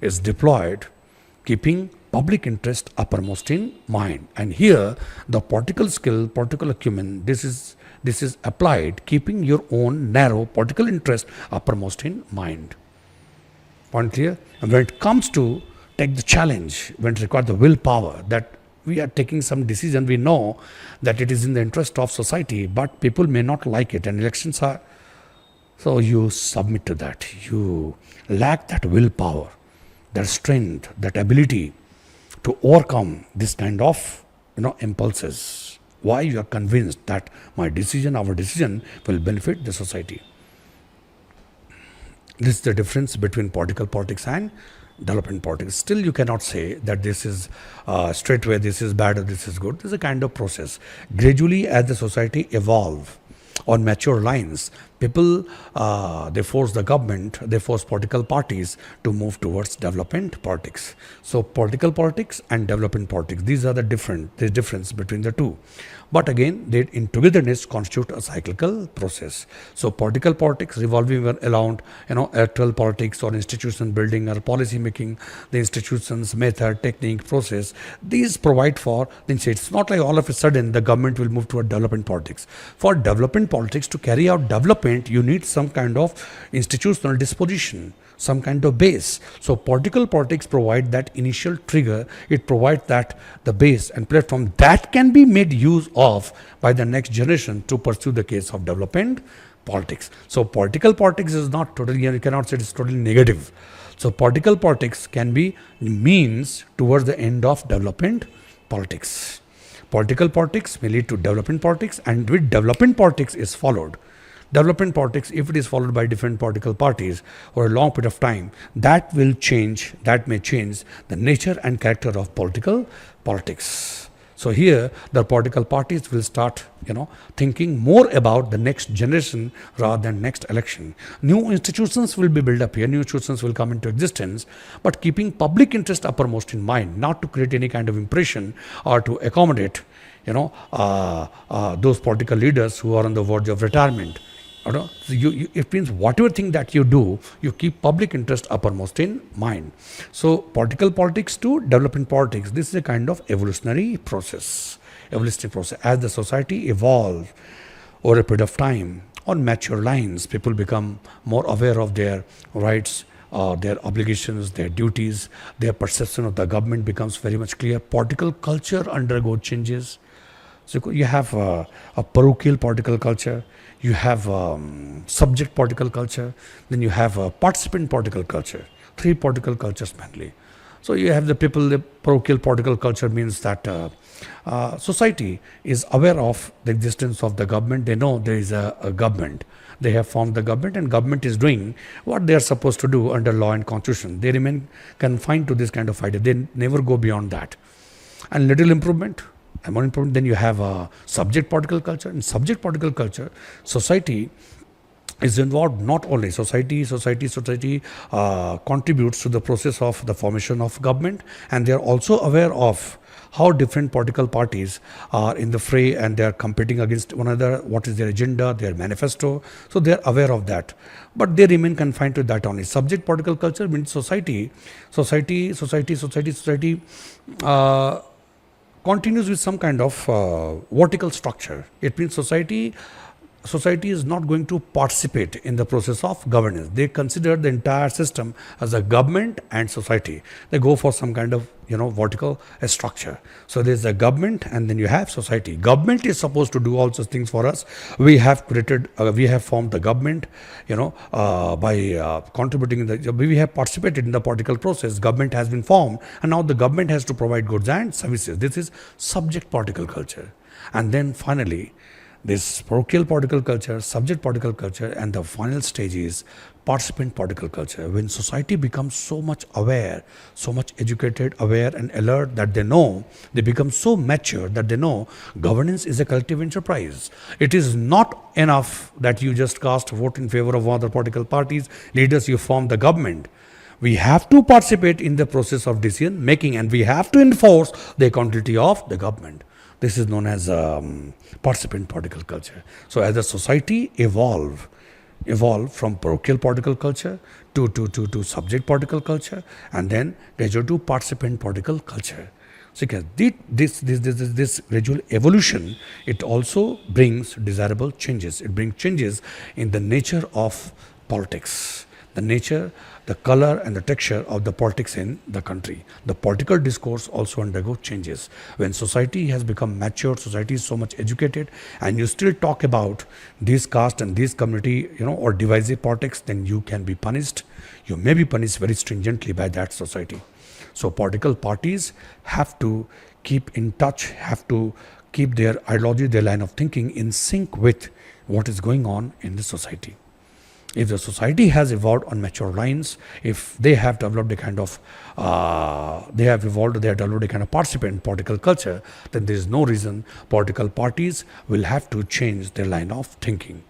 is deployed keeping public interest uppermost in mind. And here the political skill, political acumen, this is applied keeping your own narrow political interest uppermost in mind. Point clear? And when it comes to take the challenge, when it requires the willpower, that we are taking some decision, we know that it is in the interest of society, but people may not like it, and elections are. So you submit to that. You lack that willpower, that strength, that ability to overcome this kind of impulses. Why? You are convinced that my decision, our decision, will benefit the society. This is the difference between political politics and development politics. Still, you cannot say that this is straightway, this is bad or this is good. This is a kind of process. Gradually, as the society evolve on mature lines, people, they force the government, they force political parties to move towards development politics. So political politics and development politics, these are the difference between the two. But again, they in togetherness constitute a cyclical process. So political politics revolving around electoral politics or institution building or policy making, the institutions, method, technique, process, these provide for, then say it's not like all of a sudden the government will move toward development politics. For development politics to carry out development, you need some kind of institutional disposition, some kind of base. So political politics provide that initial trigger, it provides that the base and platform that can be made use of by the next generation to pursue the case of development politics. So political politics is not totally, you cannot say it's totally negative. So political politics can be means towards the end of development politics. Political politics may lead to development politics, and with development politics is followed. Development politics, if it is followed by different political parties for a long period of time, that may change the nature and character of political politics. So here, the political parties will start, thinking more about the next generation rather than next election. New institutions will be built up here, new institutions will come into existence, but keeping public interest uppermost in mind, not to create any kind of impression or to accommodate, those political leaders who are on the verge of retirement. So it means whatever thing that you do, you keep public interest uppermost in mind. So political politics to development politics, this is a kind of evolutionary process. As the society evolves over a period of time, on mature lines, people become more aware of their rights, their obligations, their duties, their perception of the government becomes very much clear. Political culture undergoes changes. So you have a parochial political culture, you have subject political culture, then you have a participant political culture, three political cultures mainly. So you have the people, the parochial political culture means that society is aware of the existence of the government. They know there is a government. They have formed the government, and government is doing what they are supposed to do under law and constitution. They remain confined to this kind of idea. They never go beyond that. And little improvement, and more important, then you have a subject political culture. In subject political culture, society is involved. Not only society contributes to the process of the formation of government, and they are also aware of how different political parties are in the fray and they are competing against one another, what is their agenda, their manifesto. So they are aware of that, but they remain confined to that only. Subject political culture means society continues with some kind of vertical structure. It means society is not going to participate in the process of governance. They consider the entire system as a government and society. They go for some kind of vertical structure. So there's a government and then you have society. Government is supposed to do all such things for us. We have formed the government, by contributing we have participated in the political process. Government has been formed, and now the government has to provide goods and services. This is subject political culture. And then finally, this parochial political culture, subject political culture, and the final stage is participant political culture. When society becomes so much aware, so much educated, aware and alert that they become so mature that they know governance is a collective enterprise. It is not enough that you just cast a vote in favor of other political parties, leaders, you form the government. We have to participate in the process of decision making, and we have to enforce the accountability of the government. This is known as participant political culture. So as a society evolve from parochial political culture to subject political culture, and then gradually to participant political culture. So this gradual evolution, it also brings desirable changes. It brings changes in the nature of politics. the nature, the color, and the texture of the politics in the country. The political discourse also undergo changes. When society has become mature, society is so much educated, and you still talk about this caste and this community, or divisive politics, then you can be punished. You may be punished very stringently by that society. So political parties have to keep in touch, have to keep their ideology, their line of thinking in sync with what is going on in the society. If the society has evolved on mature lines, if they have developed a kind of, they have developed a kind of participant political culture, then there is no reason political parties will have to change their line of thinking.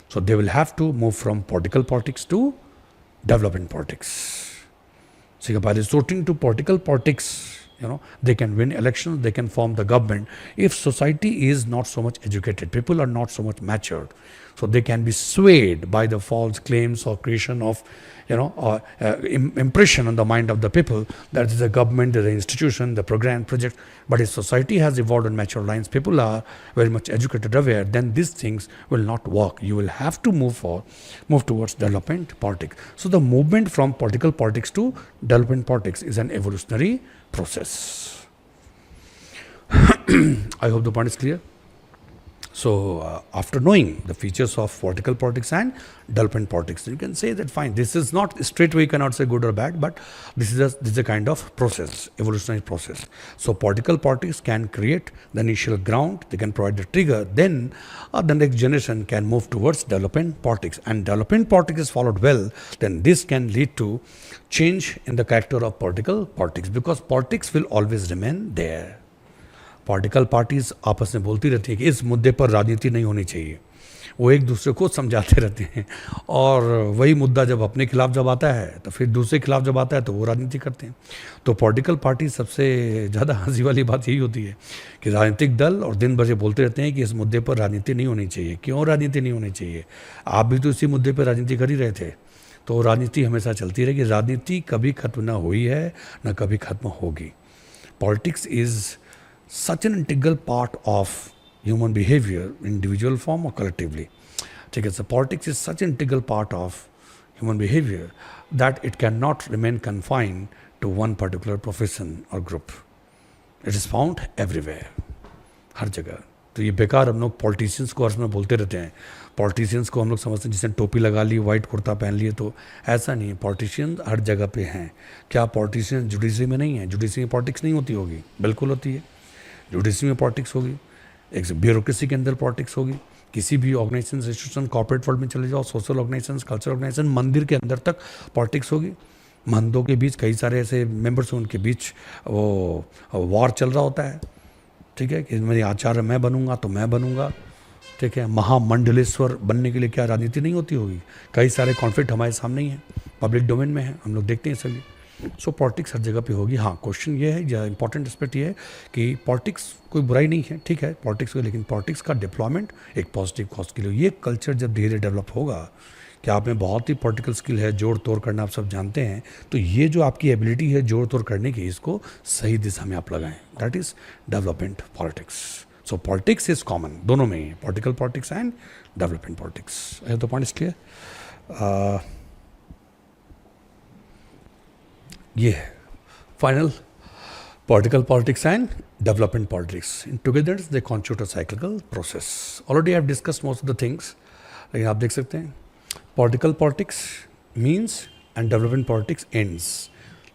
So they will have to move from political politics to development politics. So by resorting to political politics, they can win elections, they can form the government. If society is not so much educated, people are not so much matured, so they can be swayed by the false claims or creation of, impression on the mind of the people that is the government, the institution, the program, project. But if society has evolved on mature lines, people are very much educated, aware, then these things will not work. You will have to move towards development politics. So the movement from political politics to development politics is an evolutionary process. I hope the point is clear. So after knowing the features of political politics and development politics, you can say that fine, this is not straight away, you cannot say good or bad, but this is a kind of process, evolutionary process. So political politics can create the initial ground, they can provide the trigger, then the next generation can move towards development politics, and development politics is followed well, then this can lead to change in the character of political politics, because politics will always remain there. Political parties आपस में बोलती रहती हैं कि इस मुद्दे पर राजनीति नहीं होनी चाहिए, वो एक दूसरे को समझाते रहते हैं, और वही मुद्दा जब अपने खिलाफ जब आता है तो फिर दूसरे खिलाफ जब आता है तो वो राजनीति करते हैं. तो पॉलिटिकल पार्टी सबसे ज़्यादा हंसी वाली बात यही होती है कि राजनीतिक दल और दिन भर ये बोलते रहते हैं कि इस मुद्दे पर राजनीति नहीं होनी चाहिए. क्यों राजनीति नहीं होनी चाहिए? आप भी तो इसी मुद्दे पर राजनीति कर ही रहे थे. तो राजनीति हमेशा चलती रहेगी. राजनीति कभी खत्म ना हुई है, ना कभी खत्म होगी. Politics is such an integral part of human behavior, individual form or collectively. So politics is such an integral part of human behavior that it cannot remain confined to one particular profession or group. It is found everywhere, हर जगह. तो ये बेकार हम लोग politicians को में बोलते रहते हैं. पॉलिटिशियंस को हम लोग समझते हैं जिसने टोपी लगा ली, वाइट कुर्ता पहन लिए, तो ऐसा नहीं है. पॉलिटिशियन हर जगह पे हैं. क्या पॉलिटिशियन जुडिशरी में नहीं है? जुडिशरी में पॉलिटिक्स नहीं होती होगी? बिल्कुल होती है. जुडिशरी में पॉलिटिक्स होगी, एक ब्यूरोक्रेसी के अंदर पॉलिटिक्स होगी. किसी भी ऑर्गेनाइजेशन, इंस्टीट्यूशन, कॉर्पोरेट वर्ल्ड में चले जाओ, सोशल ऑर्गेनाइजेशन, कल्चरल ऑर्गेनाइजेशन, मंदिर के अंदर तक पॉलिटिक्स होगी. मंदिरों के बीच कई सारे ऐसे मेंबर्स हैं, उनके बीच वो वॉर चल रहा होता है. ठीक है, कि मेरी आचार्य मैं बनूंगा तो मैं बनूंगा. ठीक है, महामंडलेश्वर बनने के लिए क्या राजनीति नहीं होती होगी? कई सारे कॉन्फ्लिक्ट हमारे सामने ही हैं, पब्लिक डोमेन में है, हम लोग देखते हैं सभी. सो पॉलिटिक्स हर जगह पे होगी. हाँ, क्वेश्चन ये है, या इंपॉर्टेंट एस्पेक्ट ये है कि पॉलिटिक्स कोई बुराई नहीं है, ठीक है पॉलिटिक्स को, लेकिन पॉलिटिक्स का डिप्लॉयमेंट एक पॉजिटिव कॉज के लिए. ये कल्चर जब धीरे डेवलप होगा कि आप में बहुत ही पॉलिटिकल स्किल है, जोड़ तोड़ करना आप सब जानते हैं, तो ये जो आपकी एबिलिटी है जोड़ तोड़ करने की, इसको सही दिशा में आप लगाएं. That is development politics. So politics is common, दोनों में ही, political politics and development politics. तो पॉइंट इज क्लियर. ये है final political politics and development politics. In together they constitute a cyclical process. Already I have discussed most of the things. लेकिन आप देख सकते हैं political politics means and development politics ends.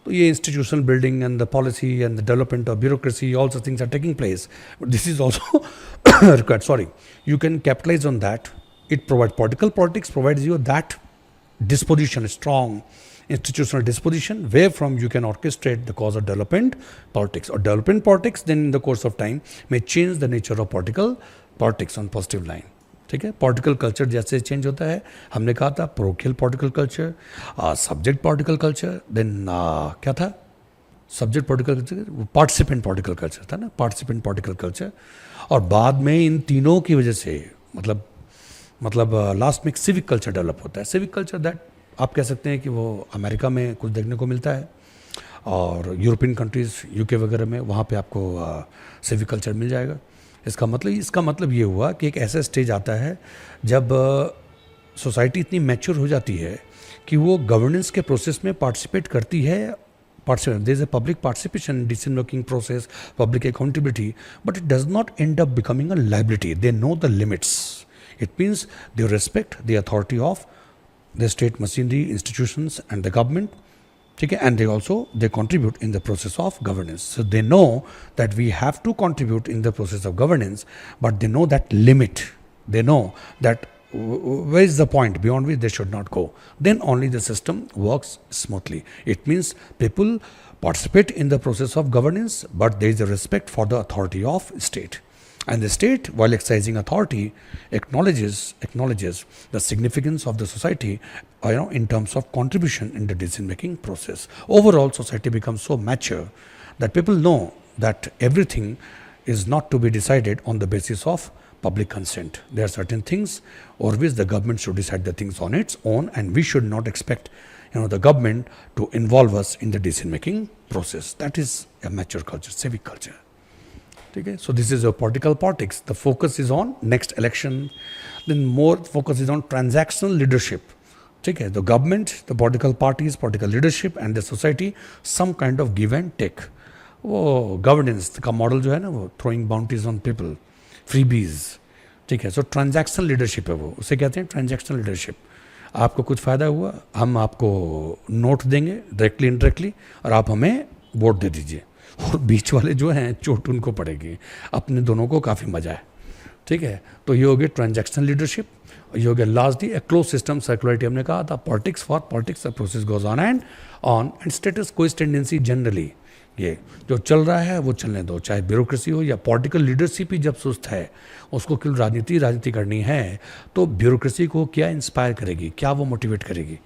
तो ये institutional building and the policy and the development of bureaucracy, all such things are taking place. But this is also required. Sorry, you can capitalize on that. It provides, political politics provides you that disposition, strong institutional disposition, where from you can orchestrate the cause of development politics. Or development politics then in the course of time may change the nature of political politics on positive line. ठीक है, political culture जैसे change होता है, हमने कहा था parochial political culture, subject political culture, then क्या था subject political culture, participant political culture था ना, पार्टिसिपेंट पॉलिटिकल कल्चर. और बाद में इन तीनों की वजह से मतलब लास्ट में एक सिविक कल्चर डेवलप होता है. सिविक कल्चर दैट आप कह सकते हैं कि वो अमेरिका में कुछ देखने को मिलता है, और यूरोपियन कंट्रीज़, यूके वगैरह में, वहाँ पे आपको सिविक कल्चर मिल जाएगा. इसका मतलब ये हुआ कि एक ऐसा स्टेज आता है जब सोसाइटी इतनी मैच्योर हो जाती है कि वो गवर्नेंस के प्रोसेस में पार्टिसिपेट करती है. There is a public participation in decision making process, public accountability, but it does not end up becoming a liability. They know the limits. It means they respect the authority of the state machinery, institutions, and the government. Okay, and they contribute in the process of governance. So they know that we have to contribute in the process of governance, but they know that limit. They know that where is the point beyond which they should not go. Then only the system works smoothly. It means people participate in the process of governance, but there is a respect for the authority of state. And the state, while exercising authority, acknowledges the significance of the society, in terms of contribution in the decision-making process. Overall, society becomes so mature that people know that everything is not to be decided on the basis of public consent. There are certain things over which the government should decide the things on its own, and we should not expect, the government to involve us in the decision-making process. That is a mature culture, civic culture. Okay, so this is a political politics. The focus is on next election. Then more focus is on transactional leadership. Okay, the government, the political parties, political leadership, and the society, some kind of give and take. वो governance का model जो है ना, वो throwing boundaries on people, freebies. ठीक है, सो transactional leadership है वो, उसे कहते हैं ट्रांजैक्शनल लीडरशिप. आपको कुछ फ़ायदा हुआ, हम आपको नोट देंगे डायरेक्टली इनडायरेक्टली, और आप हमें वोट दे दीजिए, और बीच वाले जो हैं चोट उनको पड़ेगी. अपने दोनों को काफ़ी मजा है. ठीक है, तो ये हो गया ट्रांजैक्शनल लीडरशिप. ये हो गया लास्टली ए क्लोज सिस्टम सर्कुलरिटी. हमने कहा था politics for politics, the process goes on and status कोई टेंडेंसी जनरली, ये जो चल रहा है वो चलने दो, चाहे ब्यूरोक्रेसी हो या पॉलिटिकल लीडरशिप ही जब सुस्त है, उसको क्यों राजनीति करनी है, तो ब्यूरोक्रेसी को क्या इंस्पायर करेगी, क्या वो मोटिवेट करेगी.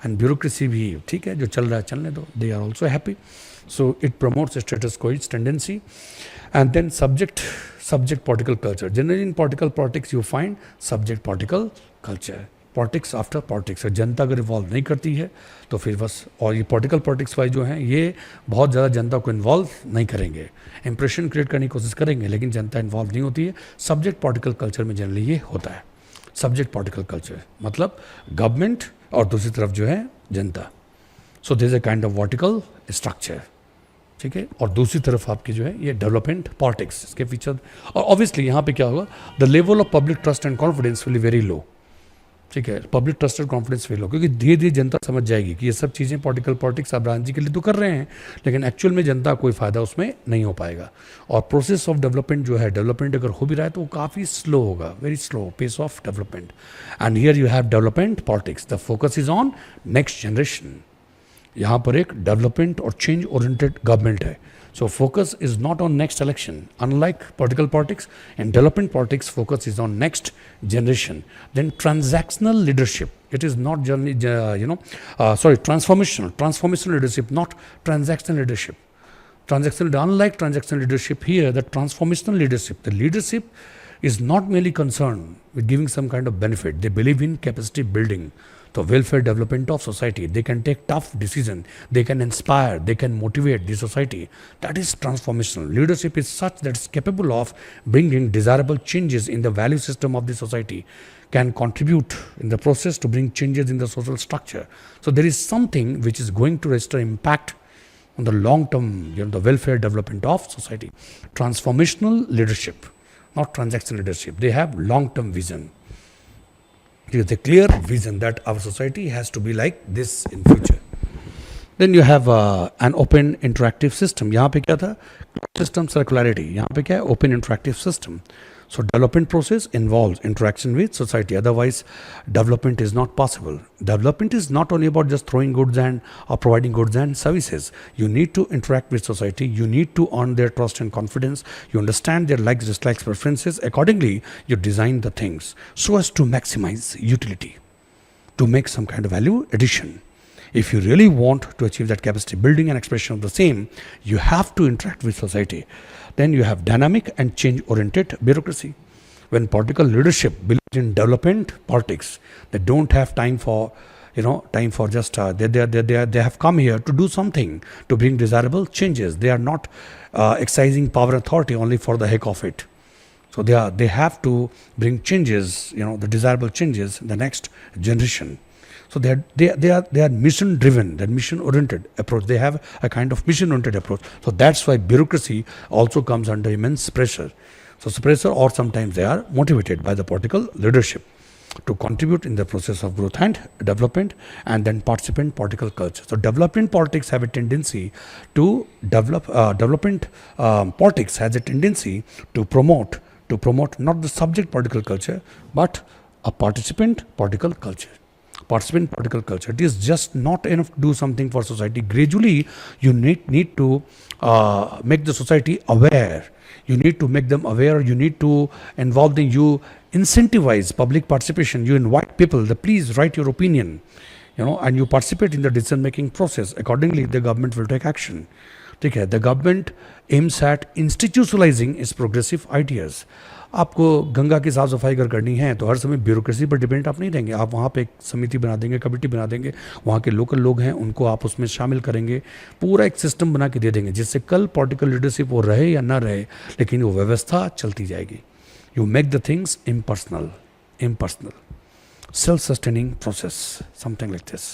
एंड ब्यूरोक्रेसी भी ठीक है, जो चल रहा है चलने दो, they are also happy. So it promotes status quo tendency. And then subject political culture. Generally in political politics you find subject political culture. Politics after politics. जनता अगर इन्वॉल्व नहीं करती है तो फिर बस, और ये पॉलिटिकल पॉलिटिक्स वाइज जो हैं ये बहुत ज़्यादा जनता को इन्वॉल्व नहीं करेंगे, इंप्रेशन क्रिएट करने की कोशिश करेंगे, लेकिन जनता इन्वॉल्व नहीं होती है. सब्जेक्ट पॉलिटिकल कल्चर में जनरली ये होता है. सब्जेक्ट पॉलिटिकल कल्चर मतलब गवर्नमेंट और दूसरी तरफ जो है जनता. So this is a kind of vertical structure. ठीक है, और दूसरी तरफ आपकी जो है ये डेवलपमेंट पॉलिटिक्स, इसके फीचर. और ऑब्वियसली यहाँ पे क्या होगा, the level of public trust and confidence will be very low. ठीक है, public trust and confidence fail हो, क्योंकि धीरे धीरे जनता समझ जाएगी कि ये सब चीज़ें पॉलिटिकल पॉलिटिक्स आप राजनीति के लिए तो कर रहे हैं, लेकिन एक्चुअल में जनता कोई फ़ायदा उसमें नहीं हो पाएगा. और प्रोसेस ऑफ डेवलपमेंट जो है, डेवलपमेंट अगर हो भी रहा है तो वो काफ़ी स्लो होगा, very slow pace of development. And here you have development politics. The focus is on next generation. यहाँ पर एक डेवलपमेंट और चेंज ओरिएंटेड गवर्नमेंट है. So focus is not on next election. Unlike political politics, in development politics, focus is on next generation. Then transactional leadership. It is not generally, transformational leadership, not transactional leadership. Unlike transactional leadership here, the transformational leadership, the leadership is not merely concerned with giving some kind of benefit. They believe in capacity building, the welfare development of society. They can take tough decisions. They can inspire. They can motivate the society. That is transformational. Leadership is such that it's capable of bringing desirable changes in the value system of the society, can contribute in the process to bring changes in the social structure. So there is something which is going to register impact on the long term, the welfare development of society. Transformational leadership, not transactional leadership. They have long-term vision. There is a clear vision that our society has to be like this in future. Then you have an open interactive system. यहाँ पे क्या था, system circularity. यहाँ पे क्या है, open interactive system. So development process involves interaction with society. Otherwise, development is not possible. Development is not only about just throwing goods and or providing goods and services. You need to interact with society. You need to earn their trust and confidence. You understand their likes, dislikes, preferences. Accordingly, you design the things so as to maximize utility, to make some kind of value addition. If you really want to achieve that capacity building and expression of the same, you have to interact with society. Then you have dynamic and change-oriented bureaucracy. When political leadership believes in development politics, they don't have time for just they have come here to do something, to bring desirable changes. They are not exercising power and authority only for the heck of it. So they have to bring changes, the desirable changes in the next generation. So they are mission driven, that mission oriented approach. They have a kind of mission oriented approach. So that's why bureaucracy also comes under immense pressure. So pressure, or sometimes they are motivated by the political leadership to contribute in the process of growth and development, and then participant political culture. So development politics have a tendency to development politics has a tendency to promote not the subject political culture, but a participant political culture. Participant political culture. It is just not enough to do something for society. Gradually, you need to make the society aware. You need to make them aware. You need to involve them. You incentivize public participation. You invite people. Please write your opinion, and you participate in the decision-making process. Accordingly, the government will take action. ठीक है, the government aims at institutionalizing its progressive ideas. आपको गंगा की साफ सफाई अगर करनी है तो हर समय ब्यूरोक्रेसी पर डिपेंड आप नहीं रहेंगे. आप वहाँ पे एक समिति बना देंगे, कमेटी बना देंगे, वहाँ के लोकल लोग हैं उनको आप उसमें शामिल करेंगे, पूरा एक सिस्टम बना के दे देंगे जिससे कल पॉलिटिकल लीडरशिप वो रहे या ना रहे, लेकिन वो व्यवस्था चलती जाएगी. You make the things impersonal, self sustaining process, something like this.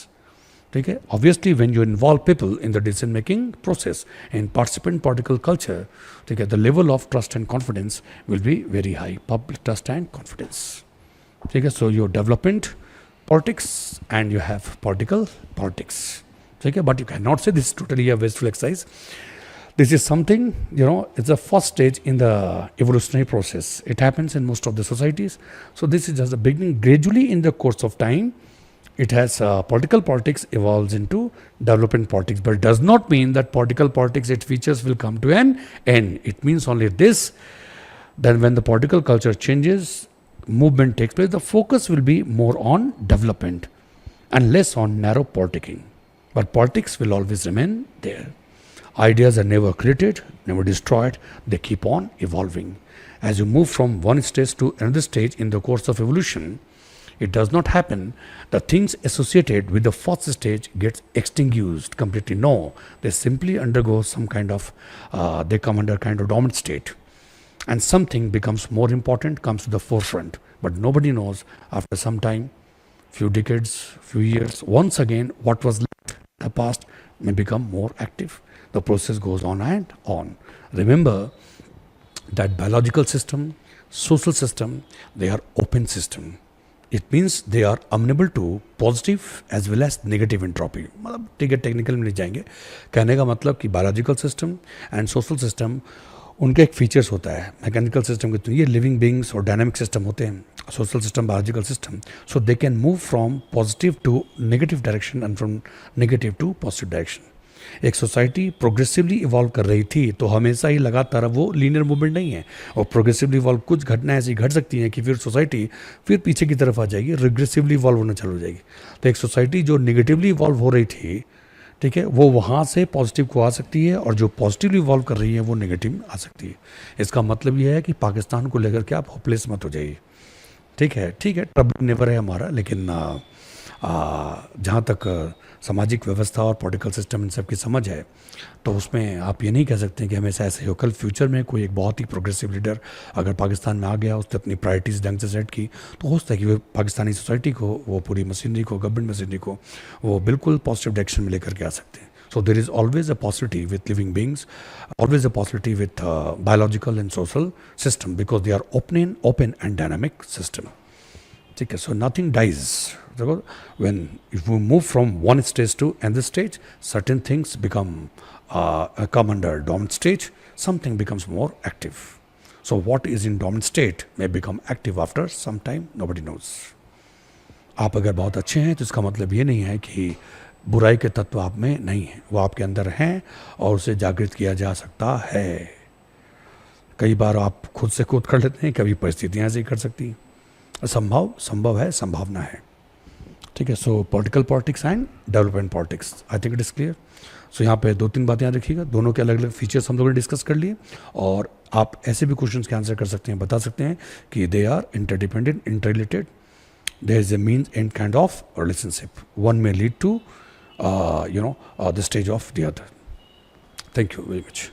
ठीक है. Obviously when you involve people in the decision making process in participant political culture, ठीक है, the level of trust and confidence will be very high. Public trust and confidence. ठीक है. So your development politics and you have political politics. ठीक है. But you can not से this totally a wasteful exercise. This is something, it's the first stage in the evolutionary process. It happens in most of the societies. So this is just the beginning. Gradually in the course of time, it has political politics evolves into development politics, but it does not mean that political politics, its features will come to an end. It means only this, that when the political culture changes, movement takes place, the focus will be more on development and less on narrow politicking. But politics will always remain there. Ideas are never created, never destroyed, they keep on evolving. As you move from one stage to another stage in the course of evolution, it does not happen the things associated with the first stage gets extinguished completely. No, they simply undergo some kind of, they come under kind of dormant state. And something becomes more important, comes to the forefront. But nobody knows after some time, few decades, few years, once again, what was left in the past may become more active. The process goes on and on. Remember that biological system, social system, they are open system. It means they are amenable to positive as well as negative entropy. मतलब ठीक है, technical में नहीं जाएंगे. कहने का मतलब कि biological system and social system, उनका एक फीचर्स होता है. मैकेनिकल सिस्टम के तो ये लिविंग बींग्स और डायनामिक सिस्टम होते हैं. Social system, biological system, so they can move from positive to negative direction and from negative to positive direction. एक सोसाइटी प्रोग्रेसिवली इवॉल्व कर रही थी तो हमेशा ही लगातार वो लीनियर मूवमेंट नहीं है. और प्रोग्रेसिवली इवॉल्व कुछ घटनाएं ऐसी घट सकती हैं कि फिर सोसाइटी फिर पीछे की तरफ आ जाएगी, रिग्रेसिवली इवॉल्व होना चालू हो जाएगी. तो एक सोसाइटी जो निगेटिवली इवॉल्व हो रही थी, ठीक है, वो वहाँ से पॉजिटिव को आ सकती है, और जो पॉजिटिवली इवॉल्व कर रही है वो नेगेटिव में आ सकती है. इसका मतलब ये है कि पाकिस्तान को लेकर के आप होपलेस मत हो जाइए. ठीक है, ट्रबल नेवर है हमारा, लेकिन जहाँ तक सामाजिक व्यवस्था और पॉलिटिकल सिस्टम इन सब की समझ है, तो उसमें आप ये नहीं कह सकते कि हमेशा ऐसे हो. कल फ्यूचर में कोई एक बहुत ही प्रोग्रेसिव लीडर अगर पाकिस्तान में आ गया, उसने अपनी प्रायोरिटीज़ ढंग से सेट की, तो हो सकता है कि वो पाकिस्तानी सोसाइटी को, वो पूरी मशीनरी को, गवर्नमेंट मशीनरी को वो बिल्कुल पॉजिटिव डायरेक्शन में लेकर के आ सकते हैं. So there is always a possibility with living beings, always a possibility with biological and social system, because they are open and dynamic system. Okay, so nothing dies. When if we move from one stage to another stage, certain things come under dormant stage. Something becomes more active. So what is in dormant state may become active after some time. Nobody knows. आप अगर बहुत अच्छे हैं तो इसका मतलब ये नहीं है कि बुराई के तत्व आप में नहीं है. वो आपके अंदर हैं और उसे जागृत किया जा सकता है. कई बार आप खुद से खुद कर लेते हैं, कभी परिस्थितियाँ ऐसे कर सकती हैं. संभव है, संभावना है. ठीक है. So political politics and development politics, I think it is clear. So यहाँ पे 2-3 बातें याद रखिएगा. दोनों के अलग अलग फीचर्स हम लोगों ने डिस्कस कर लिए, और आप ऐसे भी क्वेश्चंस के आंसर कर सकते हैं, बता सकते हैं कि they are interdependent, interrelated. There is a means and kind of relationship. One में lead to the stage of the other. Thank you very much.